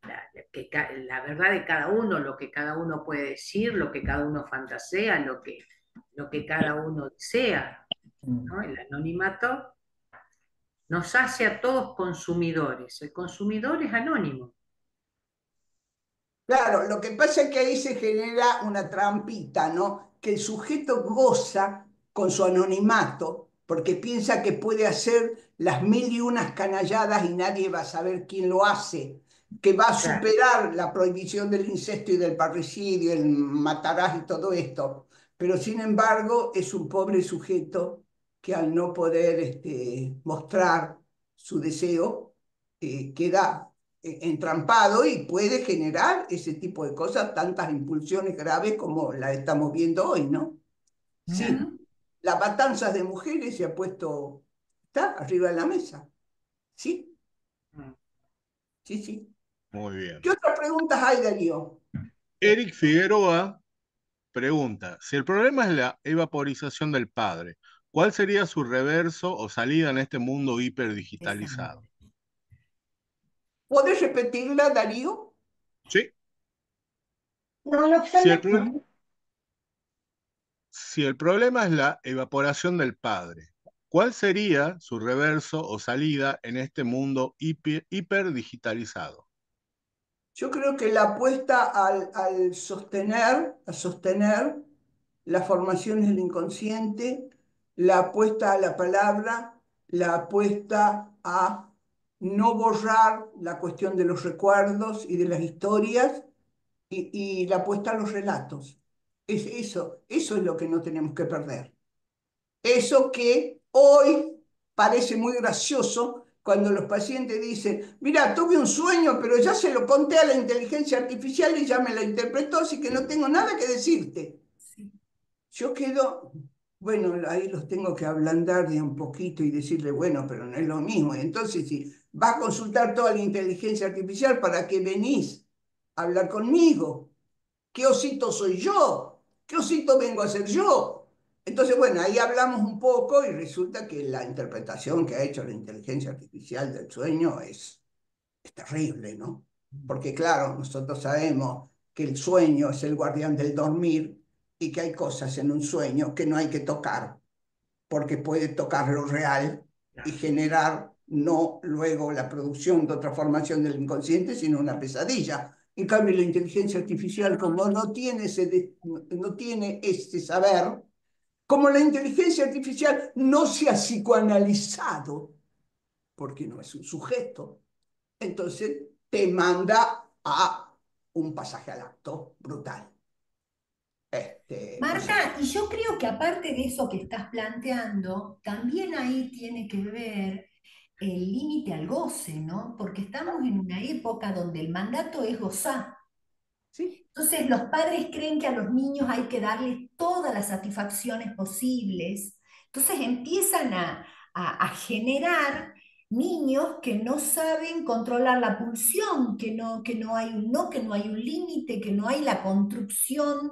la verdad de cada uno, lo que cada uno puede decir, lo que cada uno fantasea, lo que cada uno desea, ¿no? El anonimato nos hace a todos consumidores. El consumidor es anónimo.
Claro, lo que pasa es que ahí se genera una trampita, ¿no? Que el sujeto goza con su anonimato porque piensa que puede hacer las mil y unas canalladas y nadie va a saber quién lo hace, que va a
Claro,
superar la prohibición del incesto y del parricidio, el matarás y todo esto. Pero sin embargo es un pobre sujeto que al no poder mostrar su deseo, queda entrampado y puede generar ese tipo de cosas, tantas impulsiones graves como la estamos viendo hoy, ¿no? Sí,
Ujú.
la matanza de mujeres se ha puesto, está arriba de la mesa. Sí, sí, sí.
Muy
¿Qué
bien.
otras preguntas hay, Darío?
Eric Figueroa pregunta, si el problema es la evaporización del padre, ¿cuál sería su reverso o salida en este mundo
Esa.
hiperdigitalizado?
¿Podés repetirla, Darío?
Sí.
No lo
Si el,
sé.
pro- si el problema es la evaporación del padre, ¿cuál sería su reverso o salida en este mundo hiperdigitalizado?
Yo creo que la apuesta a sostener la formación del inconsciente la apuesta a la palabra, la apuesta a no borrar la cuestión de los recuerdos y de las historias y la apuesta a los relatos. Eso es lo que no tenemos que perder. Eso que hoy parece muy gracioso cuando los pacientes dicen, mira, tuve un sueño, pero ya se lo conté a la inteligencia artificial y ya me la interpretó, así que no tengo nada que decirte.
Sí.
Yo quedo, bueno, ahí los tengo que ablandar de un poquito y decirle, bueno, pero no es lo mismo. Y entonces, si vas a consultar toda la inteligencia artificial, ¿para qué venís a hablar conmigo? ¿Qué osito soy yo? ¿Qué osito vengo a ser yo? Entonces, bueno, ahí hablamos un poco y resulta que la interpretación que ha hecho la inteligencia artificial del sueño es terrible, ¿no? Porque claro, nosotros sabemos que el sueño es el guardián del dormir y que hay cosas en un sueño que no hay que tocar, porque puede tocar lo real y generar no luego la producción de otra formación del inconsciente, sino una pesadilla. En cambio, la inteligencia artificial, como no tiene ese saber, como la inteligencia artificial no se ha psicoanalizado, porque no es un sujeto, entonces te manda a un pasaje al acto brutal. No sé.
Marta, y yo creo que aparte de eso que estás planteando, también ahí tiene que ver el límite al goce, ¿no? Porque estamos en una época donde el mandato es gozar.
Sí,
Entonces los padres creen que a los niños hay que darles todas las satisfacciones posibles. Entonces empiezan a generar niños que no saben controlar la pulsión, que no hay un no, que no hay un límite, que no hay la construcción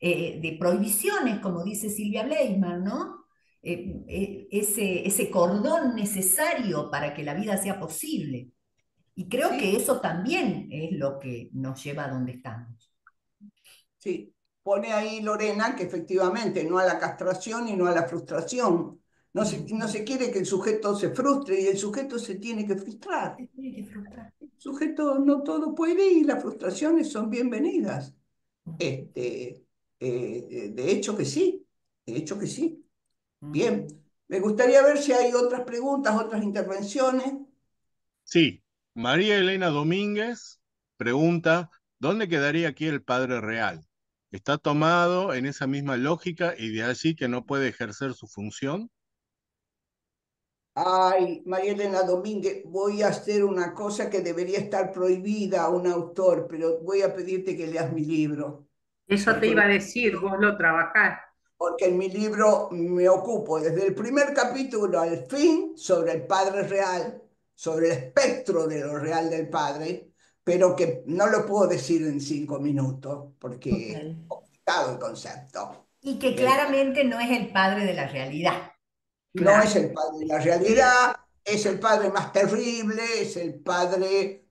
de prohibiciones, como dice Silvia Bleiman, ¿no? Ese cordón necesario para que la vida sea posible. Y creo que
sí,
eso también es lo que nos lleva a donde estamos.
sí. Pone ahí Lorena que efectivamente no a la castración y no a la frustración. No se quiere que el sujeto se frustre y el sujeto se tiene que frustrar.
Te tiene que frustrar.
El sujeto no todo puede y las frustraciones son bienvenidas. De hecho que sí, de hecho que sí. Bien, me gustaría ver si hay otras preguntas, otras intervenciones.
Sí, María Elena Domínguez pregunta, ¿dónde quedaría aquí el padre real? ¿Está tomado en esa misma lógica y de allí que no puede ejercer su función?
Ay, María Elena Domínguez, voy a hacer una cosa que debería estar prohibida a un autor, pero voy a pedirte que leas mi libro,
Eso te
porque,
iba a decir, vos lo trabajás.
porque en mi libro me ocupo desde el primer capítulo al fin sobre el Padre Real, sobre el espectro de lo real del Padre, pero que no lo puedo decir en 5 minutos,
Ok.
porque es complicado el concepto
Y que
del
claramente no es el padre de la realidad.
No
Claro.
es el padre de la realidad, es el padre más terrible, es el
El
padre,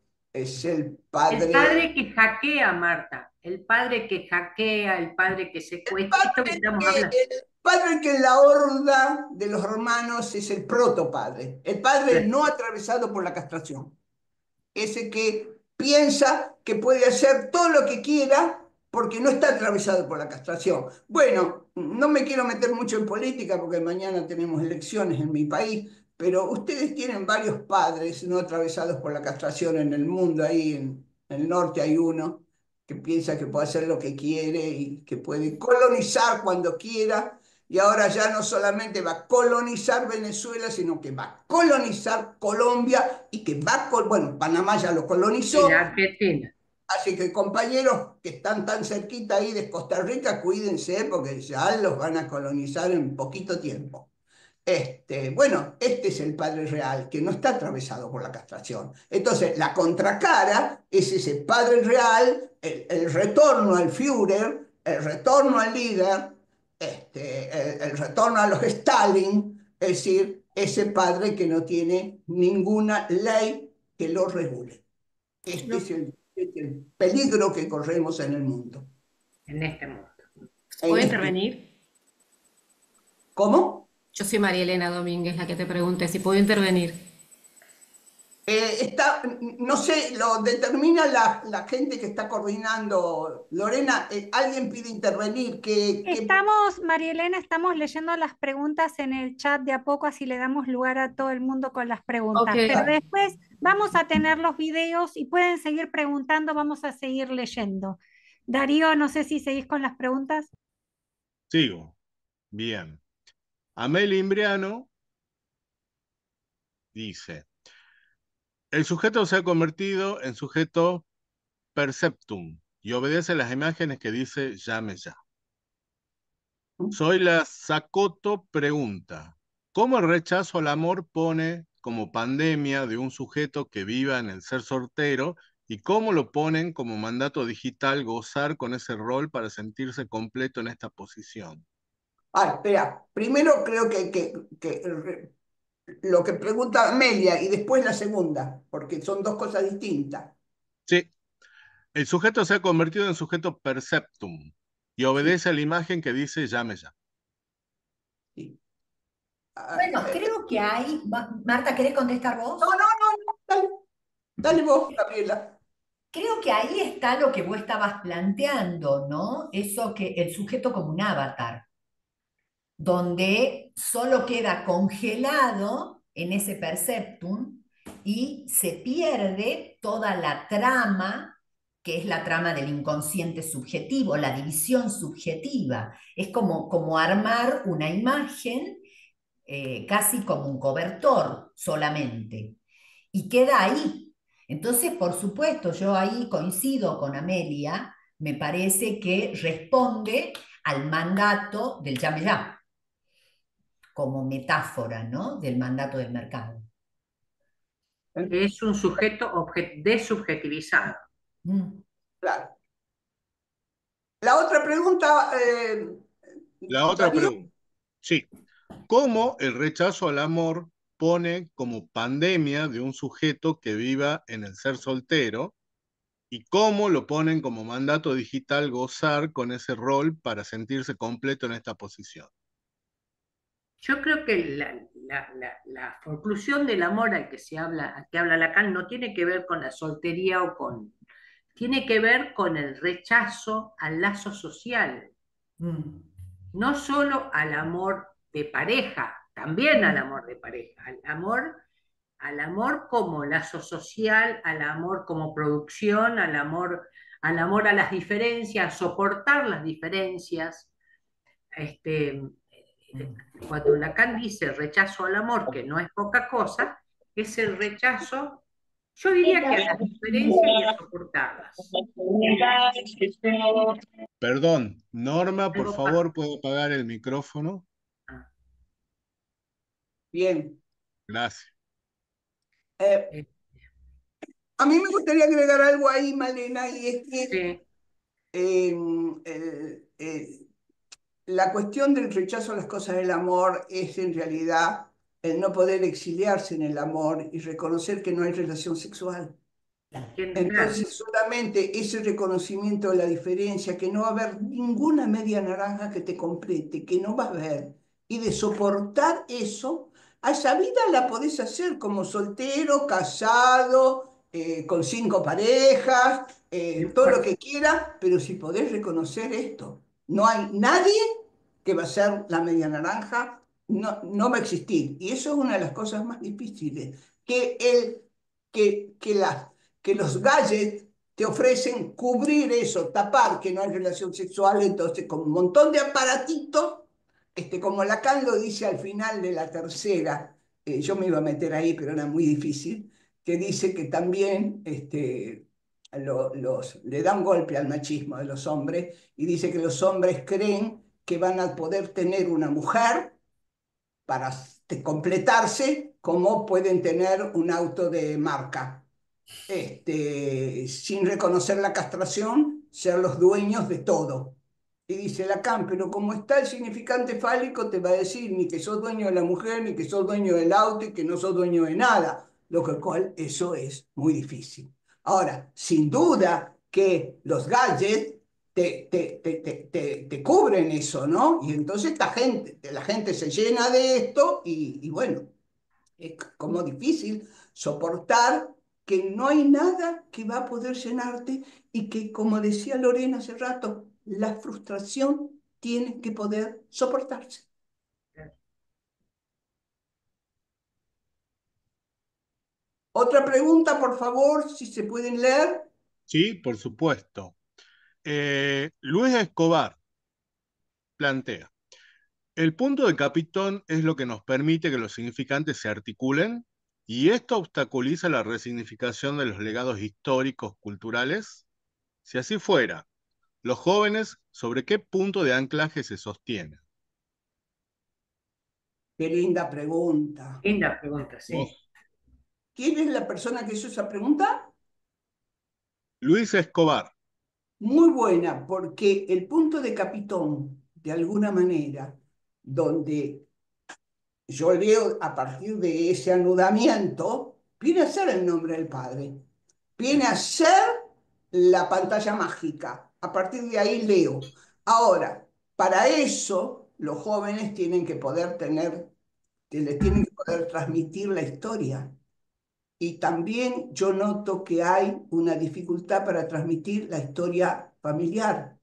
padre que hackea, Marta, el padre que hackea, el padre que secuestra, esto que estamos hablando.
el padre que en la horda de los romanos es el protopadre, el padre no atravesado por la castración. Ese que piensa que puede hacer todo lo que quiera porque no está atravesado por la castración. Bueno, no me quiero meter mucho en política porque mañana tenemos elecciones en mi país, pero ustedes tienen varios padres no atravesados por la castración en el mundo, ahí en el norte hay uno que piensa que puede hacer lo que quiere y que puede colonizar cuando quiera y ahora ya no solamente va a colonizar Venezuela, sino que va a colonizar Colombia y que va a, bueno, Panamá ya lo
Y la
colonizó,
Argentina.
así que compañeros que están tan cerquita ahí de Costa Rica, cuídense porque ya los van a colonizar en poquito tiempo. Bueno, este es el padre real, que no está atravesado por la castración. Entonces, la contracara es ese padre real, el retorno al Führer, el retorno al líder, el retorno a los Stalin, es decir, ese padre que no tiene ninguna ley que lo regule.
No,
Es el peligro que corremos en el mundo.
En este mundo.
En
¿puedo
este.
intervenir?
¿Cómo?
Yo soy María Elena Domínguez, la que te pregunté si puedo intervenir.
No sé, lo determina la gente que está coordinando. Lorena, alguien pide intervenir.
María Elena, estamos leyendo las preguntas en el chat de a poco, así le damos lugar a todo el mundo con las preguntas.
Ok.
Pero después vamos a tener los videos y pueden seguir preguntando, vamos a seguir leyendo. Darío, no sé si seguís con las preguntas.
Sigo. Bien. Amelia Imbriano dice, el sujeto se ha convertido en sujeto perceptum y obedece las imágenes que dice llame ya. Soy la Sacoto pregunta, ¿cómo el rechazo al amor pone como pandemia de un sujeto que viva en el ser soltero y cómo lo ponen como mandato digital gozar con ese rol para sentirse completo en esta posición?
Espera, primero creo que lo que pregunta Amelia y después la segunda, porque son dos cosas distintas.
Sí, el sujeto se ha convertido en sujeto perceptum y obedece a la imagen que dice llame ya.
Sí.
Bueno, creo que hay. Marta, ¿querés contestar vos?
No, dale vos, Gabriela.
Creo que ahí está lo que vos estabas planteando, ¿no? Eso que el sujeto como un avatar, donde solo queda congelado en ese perceptum y se pierde toda la trama, que es la trama del inconsciente subjetivo, la división subjetiva. Es como armar una imagen casi como un cobertor solamente, y queda ahí. Entonces, por supuesto, yo ahí coincido con Amelia, me parece que responde al mandato del llame ya, como metáfora, ¿no? Del mandato del mercado.
Es un sujeto desubjetivizado.
Claro. La otra pregunta,
La otra
Darío.
pregunta, sí, ¿cómo el rechazo al amor pone como pandemia de un sujeto que viva en el ser soltero y cómo lo ponen como mandato digital gozar con ese rol para sentirse completo en esta posición?
Yo creo que la conclusión del amor al que habla Lacan no tiene que ver con la soltería tiene que ver con el rechazo al lazo social, no solo al amor de pareja, también al amor de pareja, al amor como lazo social, al amor como producción, al amor a las diferencias, soportar las diferencias. Cuando Lacan dice rechazo al amor, que no es poca cosa, es el rechazo, yo diría que a las diferencias y a soportarlas.
Perdón, Norma, por
Algo
favor, ¿puedo apagar el micrófono?
Bien.
Gracias.
A mí me gustaría agregar algo ahí, Malena, y es que la cuestión del rechazo a las cosas del amor es en realidad el no poder exiliarse en el amor y reconocer que no hay relación sexual. Entonces, solamente ese reconocimiento de la diferencia, que no va a haber ninguna media naranja que te complete, que no va a haber, y de soportar eso, a esa vida la podés hacer como soltero, casado, con 5 parejas, todo lo que quieras, pero si podés reconocer esto, no hay nadie que va a ser la media naranja, no va a existir. Y eso es una de las cosas más difíciles, que los gadgets te ofrecen cubrir eso, tapar que no hay relación sexual, entonces con un montón de aparatitos, como Lacan lo dice al final de la tercera, yo me iba a meter ahí, pero era muy difícil, que dice que también le da un golpe al machismo de los hombres y dice que los hombres creen que van a poder tener una mujer para completarse como pueden tener un auto de marca. Sin reconocer la castración, ser los dueños de todo. Y dice Lacan, pero como está el significante fálico, te va a decir ni que sos dueño de la mujer, ni que sos dueño del auto y que no sos dueño de nada, lo cual eso es muy difícil. Ahora, sin duda que los gadgets te cubren eso, ¿no? Y entonces la gente se llena de esto y bueno, Es como difícil soportar que no hay nada que va a poder llenarte y que, como decía Lorena hace rato, la frustración tiene que poder soportarse. Otra pregunta, por favor, si se pueden leer.
Sí, por supuesto. Luis Escobar plantea, el punto de Capitón es lo que nos permite que los significantes se articulen y esto obstaculiza la resignificación de los legados históricos, culturales. Si así fuera, los jóvenes, ¿sobre qué punto de anclaje se sostienen?
Qué linda pregunta.
Linda pregunta, sí.
¿Quién es la persona que hizo esa pregunta?
Luis Escobar.
Muy buena, porque el punto de Capitón, de alguna manera, donde yo leo a partir de ese anudamiento, viene a ser el nombre del Padre, viene a ser la pantalla mágica. A partir de ahí leo. Ahora, para eso los jóvenes tienen que poder tener, que les tienen que poder transmitir la historia. Y también yo noto que hay una dificultad para transmitir la historia familiar.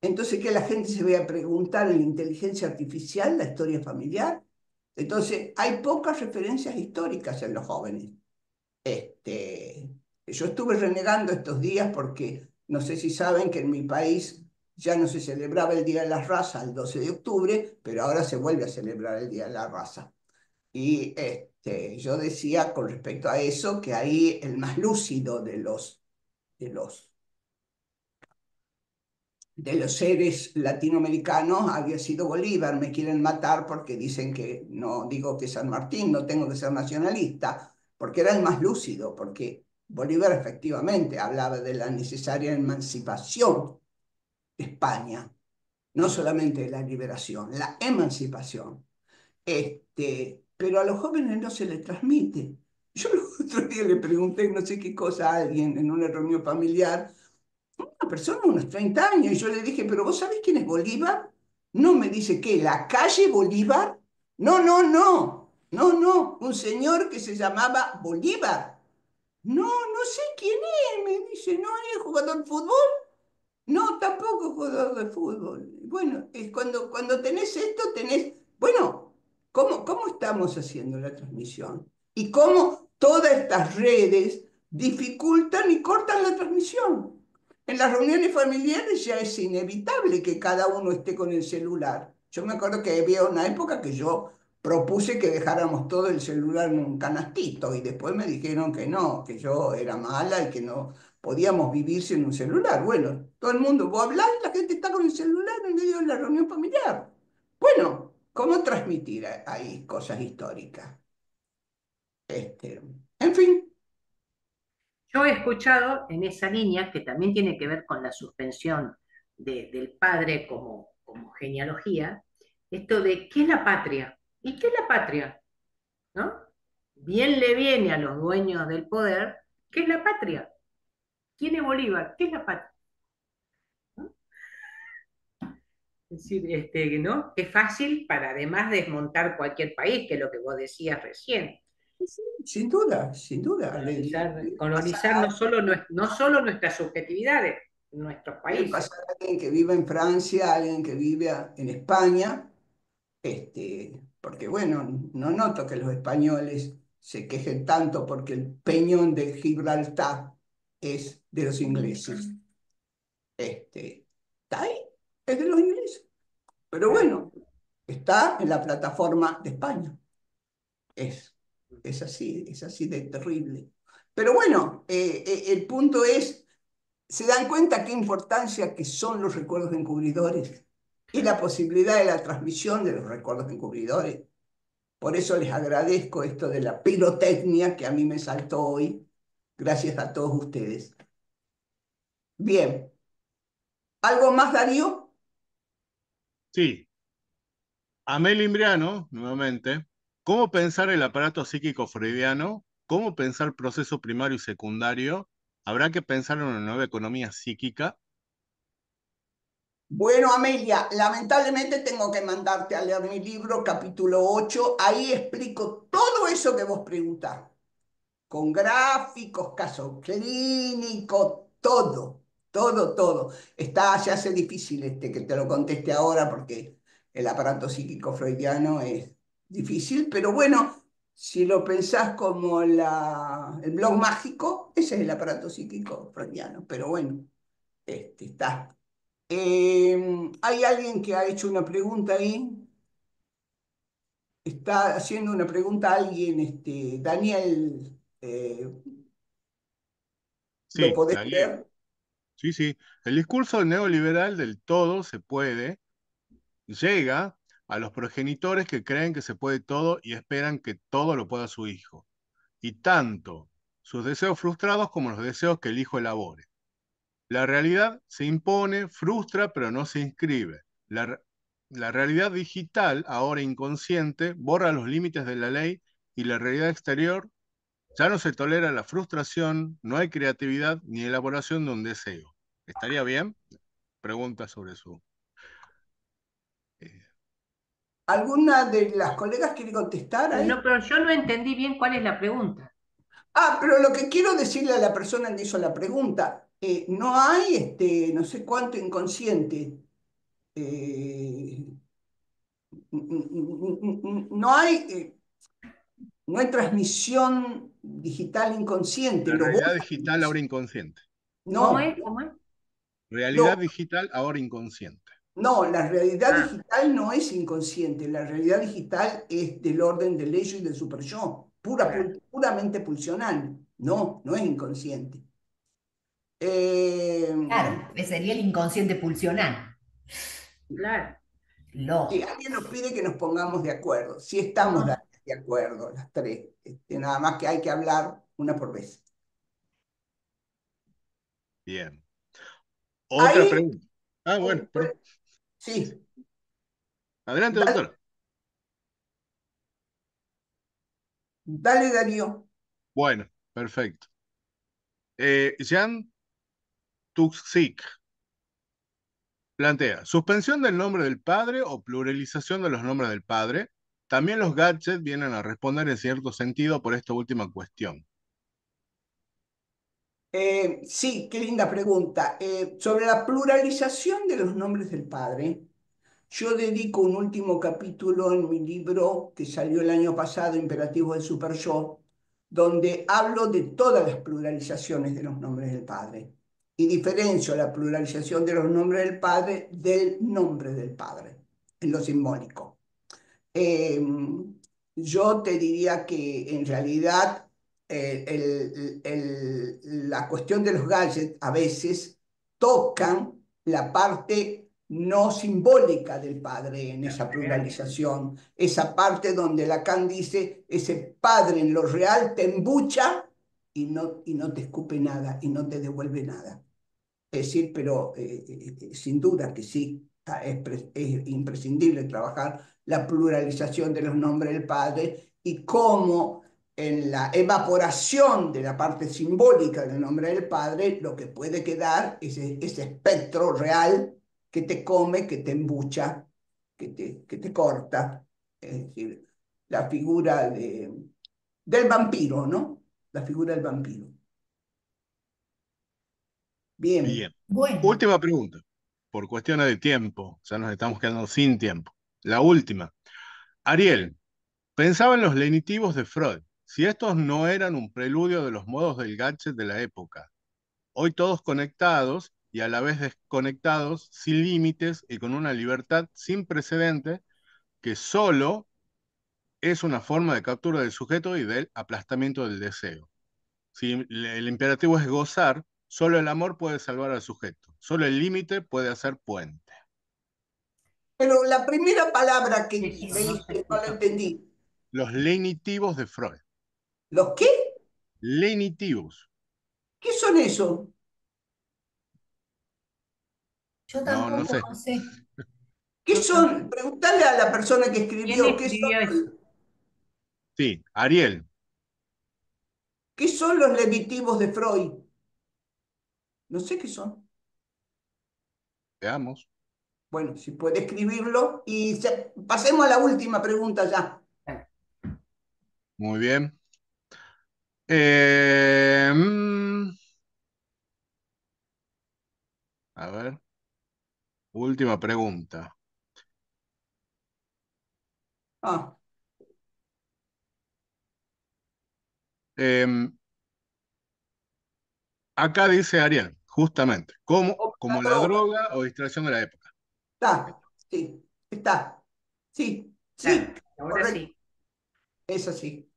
Entonces, que la gente se vaya a preguntar en la inteligencia artificial la historia familiar. Entonces, hay pocas referencias históricas en los jóvenes. Yo estuve renegando estos días porque no sé si saben que en mi país ya no se celebraba el Día de la Raza el 12 de octubre, pero ahora se vuelve a celebrar el Día de la Raza. Y yo decía con respecto a eso que ahí el más lúcido de los de los seres latinoamericanos había sido Bolívar. Me quieren matar porque dicen que no digo que San Martín, no tengo que ser nacionalista, porque era el más lúcido, porque Bolívar efectivamente hablaba de la necesaria emancipación de España, no solamente de la liberación, la emancipación. Pero a los jóvenes no se les transmite. Yo el otro día le pregunté no sé qué cosa a alguien en una reunión familiar, una persona de unos 30 años, y yo le dije, pero ¿vos sabés quién es Bolívar? No, me dice, ¿qué? ¿La calle Bolívar? No, no, no, no, no, un señor que se llamaba Bolívar. No, no sé quién es, me dice, ¿no es jugador de fútbol? No, tampoco jugador de fútbol. Bueno, es cuando tenés esto, tenés, bueno, ¿cómo estamos haciendo la transmisión? Y cómo todas estas redes dificultan y cortan la transmisión. En las reuniones familiares ya es inevitable que cada uno esté con el celular. Yo me acuerdo que había una época que yo propuse que dejáramos todo el celular en un canastito y después me dijeron que no, que yo era mala y que no podíamos vivir sin un celular. Bueno, todo el mundo, vos hablás y la gente está con el celular en medio de la reunión familiar. Bueno, ¿cómo transmitir ahí cosas históricas? En fin,
Yo he escuchado en esa línea, que también tiene que ver con la suspensión del padre como genealogía, esto de ¿qué es la patria? ¿Y qué es la patria? ¿No? Bien le viene a los dueños del poder, ¿qué es la patria? ¿Quién es Bolívar? ¿Qué es la patria? ¿No? Es decir, ¿no? Es fácil para además desmontar cualquier país, que es lo que vos decías recién.
sin duda, sin duda.
Colonizar no solo nuestras subjetividades, nuestros
Le
países.
pasa a alguien que vive en Francia, a alguien que vive en España, porque bueno, no noto que los españoles se quejen tanto porque el peñón de Gibraltar es de los ingleses. Está ahí, es de los ingleses. Pero bueno, está en la plataforma de España. Es, es así de terrible. Pero bueno, el punto es, ¿se dan cuenta qué importancia que son los recuerdos encubridores y la posibilidad de la transmisión de los recuerdos encubridores? Por eso les agradezco esto de la pirotecnia que a mí me saltó hoy, gracias a todos ustedes. Bien, ¿algo más, Darío?
Sí, Amel Imbriano, nuevamente, ¿cómo pensar el aparato psíquico freudiano? ¿Cómo pensar proceso primario y secundario? ¿Habrá que pensar en una nueva economía psíquica?
Bueno, Amelia, lamentablemente tengo que mandarte a leer mi libro, capítulo 8. Ahí explico todo eso que vos preguntás, con gráficos, caso clínico, todo, todo, todo. Se hace difícil que te lo conteste ahora porque el aparato psíquico freudiano es difícil, pero bueno, si lo pensás como el blog mágico, ese es el aparato psíquico freudiano, pero bueno, está. ¿Hay alguien que ha hecho una pregunta ahí? Está haciendo una pregunta alguien, Daniel, ¿lo
Sí,
podés
la leo.
leer?
Sí, sí. El discurso neoliberal del todo se puede llega a los progenitores que creen que se puede todo y esperan que todo lo pueda su hijo. Y tanto sus deseos frustrados como los deseos que el hijo elabore. La realidad se impone, frustra, pero no se inscribe. La realidad digital, ahora inconsciente, borra los límites de la ley y la realidad exterior ya no se tolera la frustración, no hay creatividad ni elaboración de un deseo. ¿Estaría bien? Pregunta sobre su... eh,
¿Alguna de las colegas quiere contestar
No,
ahí?
pero yo no entendí bien cuál es la pregunta.
Pero lo que quiero decirle a la persona que hizo la pregunta, no hay no sé cuánto inconsciente. eh, no hay, no hay transmisión digital inconsciente.
La realidad digital ahora inconsciente.
¿Cómo
No,
es? ¿Cómo es?
Realidad
no,
digital ahora inconsciente.
no, la realidad
Ah,
digital no es inconsciente, la realidad digital es del orden del ello y del super yo,
claro,
puramente pulsional, no, no es inconsciente. Eh,
Claro, ese sería el inconsciente pulsional.
claro.
sí,
Lógico.
alguien nos pide que nos pongamos de acuerdo, sí estamos
No,
de acuerdo las tres, nada más que hay que hablar una por vez.
Bien. Otra
Ahí,
pregunta. Ah, bueno, perdón.
sí,
Adelante,
dale,
doctora.
dale Darío.
Bueno, perfecto. Jan Tuxik plantea, suspensión del nombre del padre o pluralización de los nombres del padre. También los gadgets vienen a responder en cierto sentido por esta última cuestión.
Sí, qué linda pregunta. Sobre la pluralización de los nombres del padre, yo dedico un último capítulo en mi libro que salió el año pasado, Imperativos del Super Yo, donde hablo de todas las pluralizaciones de los nombres del padre y diferencio la pluralización de los nombres del padre del nombre del padre, en lo simbólico. Eh, yo te diría que en realidad la cuestión de los gadgets a veces tocan la parte no simbólica del padre en esa
real.
pluralización, esa parte donde Lacan dice, ese padre en lo real te embucha y no te escupe nada y no te devuelve nada. Es decir, pero sin duda que sí, es imprescindible trabajar la pluralización de los nombres del Padre y cómo en la evaporación de la parte simbólica del nombre del Padre lo que puede quedar es ese espectro real que te come, que te embucha, que te corta. Es decir, la figura del vampiro, ¿no? La figura del vampiro. Bien.
Bien.
Bueno,
Última pregunta. Por cuestiones de tiempo, ya nos estamos quedando sin tiempo. La última. Ariel, pensaba en los lenitivos de Freud. Si estos no eran un preludio de los modos del gadget de la época, hoy todos conectados y a la vez desconectados, sin límites y con una libertad sin precedente que solo es una forma de captura del sujeto y del aplastamiento del deseo. Si el imperativo es gozar, solo el amor puede salvar al sujeto, solo el límite puede hacer puente.
Pero la primera palabra que
Eso no se
leíste no la
escuchó.
entendí.
Los lenitivos de Freud.
¿Los qué?
Lenitivos.
¿Qué son eso?
yo
No, no
tampoco
sé.
no sé.
¿Qué
Yo
son?
tampoco.
Preguntale a la persona que
¿Quién
escribió,
escribió eso?
Sí, Ariel,
qué son los levitivos de Freud? No sé qué son.
veamos.
Bueno, si puede escribirlo y pasemos a la última pregunta ya.
Muy bien. Eh, mm, a ver, última pregunta.
Ah,
Em, Acá dice Ariel, justamente, como
la
la
droga.
droga o distracción de la época.
Está, sí, está. Sí, sí,
Claro, ahora
correcto.
sí.
Es así.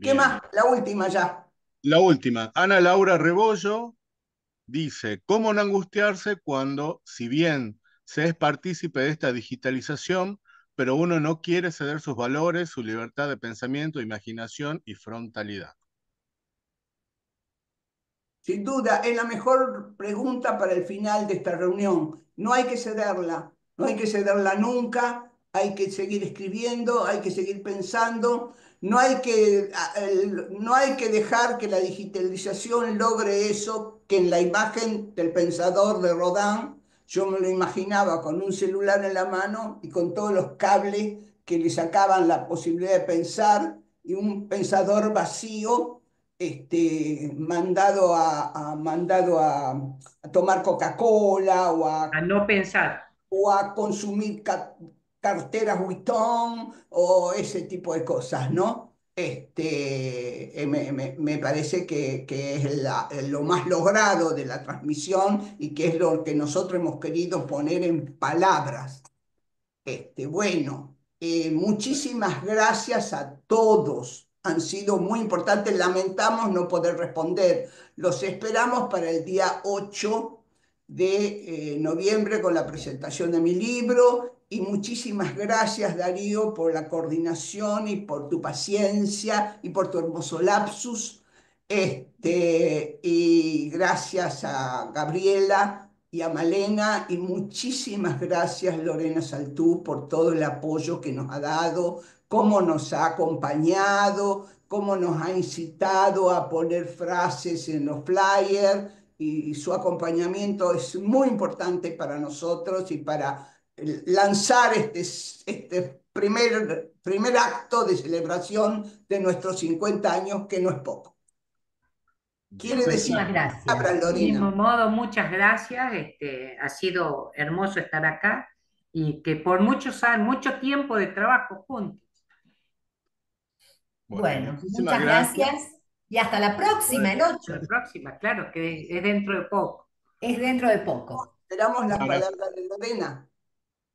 ¿Qué
Bien.
más? La última ya.
La última, Ana Laura Rebollo dice, ¿cómo no angustiarse cuando, si bien se es partícipe de esta digitalización, pero uno no quiere ceder sus valores, su libertad de pensamiento, imaginación y frontalidad?
Sin duda, es la mejor pregunta para el final de esta reunión. No hay que cederla, no hay que cederla nunca, hay que seguir escribiendo, hay que seguir pensando, no hay que dejar que la digitalización logre eso, que en la imagen del pensador de Rodin, yo me lo imaginaba con un celular en la mano y con todos los cables que le sacaban la posibilidad de pensar y un pensador vacío mandado a tomar Coca-Cola
A no pensar.
o a consumir carteras Vuitton o ese tipo de cosas, ¿no? Me parece que es lo más logrado de la transmisión y que es lo que nosotros hemos querido poner en palabras. Bueno, muchísimas gracias a todos. Han sido muy importantes. Lamentamos no poder responder. Los esperamos para el día 8 de noviembre con la presentación de mi libro. Y muchísimas gracias, Darío, por la coordinación y por tu paciencia y por tu hermoso lapsus. Y gracias a Gabriela y a Malena, y muchísimas gracias Lorena Saltú por todo el apoyo que nos ha dado, cómo nos ha acompañado, cómo nos ha incitado a poner frases en los flyers, y su acompañamiento es muy importante para nosotros y para lanzar este primer acto de celebración de nuestros 50 años, que no es poco. Quiere decir
Muchísimas gracias.
palabras,
Del mismo
Lorena.
modo, muchas gracias. Ha sido hermoso estar acá y que por muchos años, mucho tiempo de trabajo juntos.
Bueno,
Bueno,
muchísimas
muchas
gracias.
gracias y hasta la próxima, el
Hasta
8.
la próxima, claro, que es dentro de poco.
Es dentro de poco.
Esperamos las
Para,
palabras de Lorena.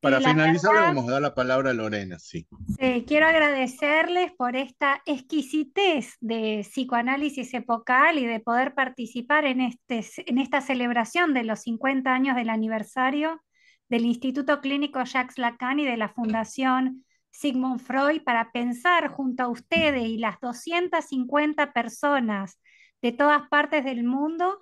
Sí,
para
la
finalizar le
verdad,
vamos a dar la palabra a Lorena, sí.
sí, quiero agradecerles por esta exquisitez de psicoanálisis epocal y de poder participar en esta celebración de los 50 años del aniversario del Instituto Clínico Jacques Lacan y de la Fundación Sigmund Freud, para pensar junto a ustedes y las 250 personas de todas partes del mundo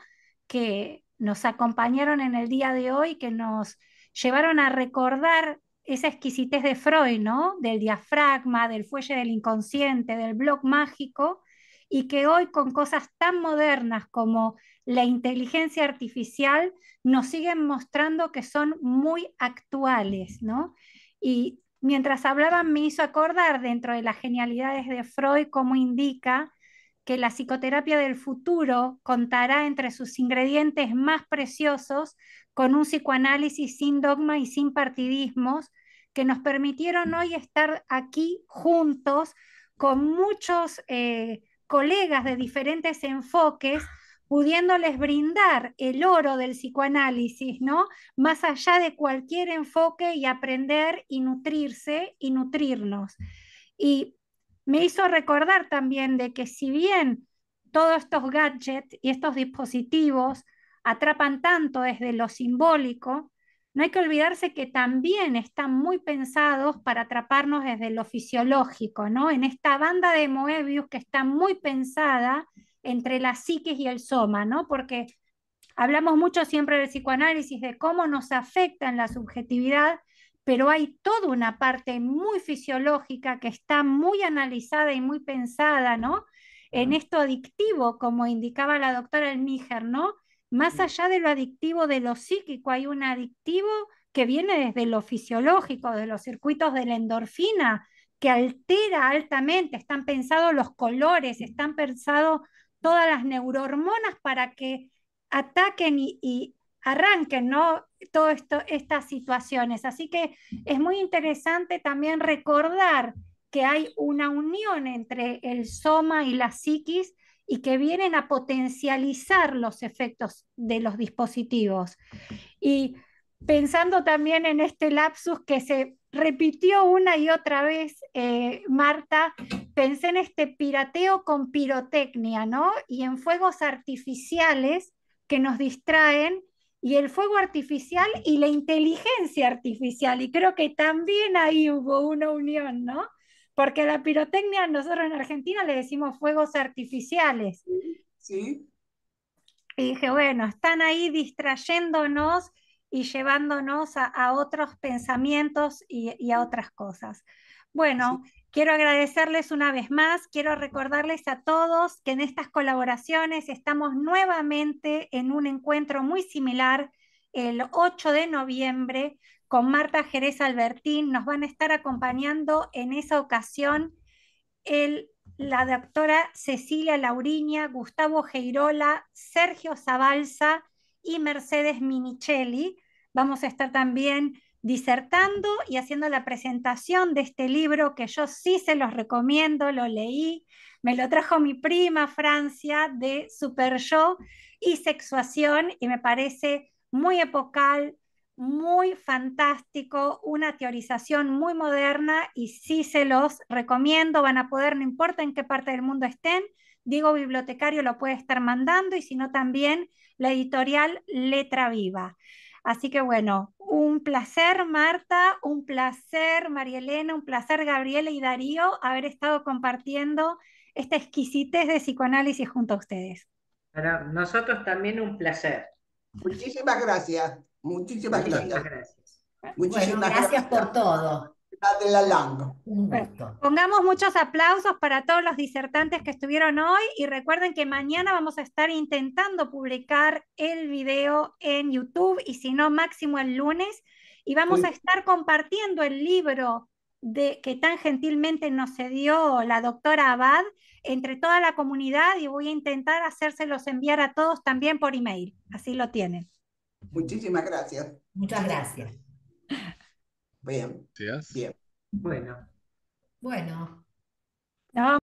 que nos acompañaron en el día de hoy, que nos llevaron a recordar esa exquisitez de Freud, ¿no? Del diafragma, del fuelle del inconsciente, del bloc mágico, y que hoy con cosas tan modernas como la inteligencia artificial nos siguen mostrando que son muy actuales, ¿no? Y mientras hablaban me hizo acordar, dentro de las genialidades de Freud, cómo indica que la psicoterapia del futuro contará entre sus ingredientes más preciosos con un psicoanálisis sin dogma y sin partidismos, que nos permitieron hoy estar aquí juntos con muchos colegas de diferentes enfoques, pudiéndoles brindar el oro del psicoanálisis, ¿no? Más allá de cualquier enfoque, y aprender y nutrirse y nutrirnos. Y me hizo recordar también de que, si bien todos estos gadgets y estos dispositivos atrapan tanto desde lo simbólico, no hay que olvidarse que también están muy pensados para atraparnos desde lo fisiológico, ¿no? En esta banda de Moebius que está muy pensada entre la psiquis y el soma, ¿no? Porque hablamos mucho siempre del psicoanálisis, de cómo nos afecta en la subjetividad, pero hay toda una parte muy fisiológica que está muy analizada y muy pensada, ¿no? En esto adictivo, como indicaba la doctora Elmiger, ¿no? Más allá de lo adictivo de lo psíquico, hay un adictivo que viene desde lo fisiológico, de los circuitos de la endorfina, que altera altamente, están pensados los colores, están pensados todas las neurohormonas para que ataquen y arranquen, ¿no? Todo esto, estas situaciones. Así que es muy interesante también recordar que hay una unión entre el soma y la psiquis y que vienen a potencializar los efectos de los dispositivos. Y pensando también en este lapsus que se repitió una y otra vez, Marta, pensé en este pirateo con pirotecnia, ¿no? Y en fuegos artificiales que nos distraen, y el fuego artificial y la inteligencia artificial. Y creo que también ahí hubo una unión, ¿no? Porque a la pirotecnia nosotros en Argentina le decimos fuegos artificiales.
Sí.
Y dije, bueno, están ahí distrayéndonos y llevándonos a otros pensamientos y a otras cosas. Bueno, quiero agradecerles una vez más, quiero recordarles a todos que en estas colaboraciones estamos nuevamente en un encuentro muy similar el 8 de noviembre con Marta Jerez Albertín. Nos van a estar acompañando en esa ocasión la doctora Cecilia Lauriña, Gustavo Geirola, Sergio Zabalza y Mercedes Minichelli. Vamos a estar también disertando y haciendo la presentación de este libro que yo sí se los recomiendo, lo leí, me lo trajo mi prima Francia de Super Yo y Sexuación y me parece muy epocal, muy fantástico, una teorización muy moderna y sí se los recomiendo, van a poder, no importa en qué parte del mundo estén, Diego Bibliotecario lo puede estar mandando y si no también la editorial Letra Viva. Así que bueno, un placer Marta, un placer María Elena, un placer Gabriela y Darío haber estado compartiendo esta exquisitez de psicoanálisis junto a ustedes.
Para nosotros también un placer.
Muchísimas gracias. Muchísimas
Muchísimas
gracias.
gracias.
Bueno, gracias por todo.
De la Lang.
Un
Bueno,
gusto.
pongamos muchos aplausos para todos los disertantes que estuvieron hoy y recuerden que mañana vamos a estar intentando publicar el video en YouTube y si no, máximo el lunes. Y vamos a estar compartiendo el libro que tan gentilmente nos cedió la doctora Abad entre toda la comunidad y voy a intentar hacérselos enviar a todos también por email. Así lo tienen.
Muchísimas gracias.
Muchas gracias.
Bien.
Gracias.
Bien.
Bueno.
Bueno.
No,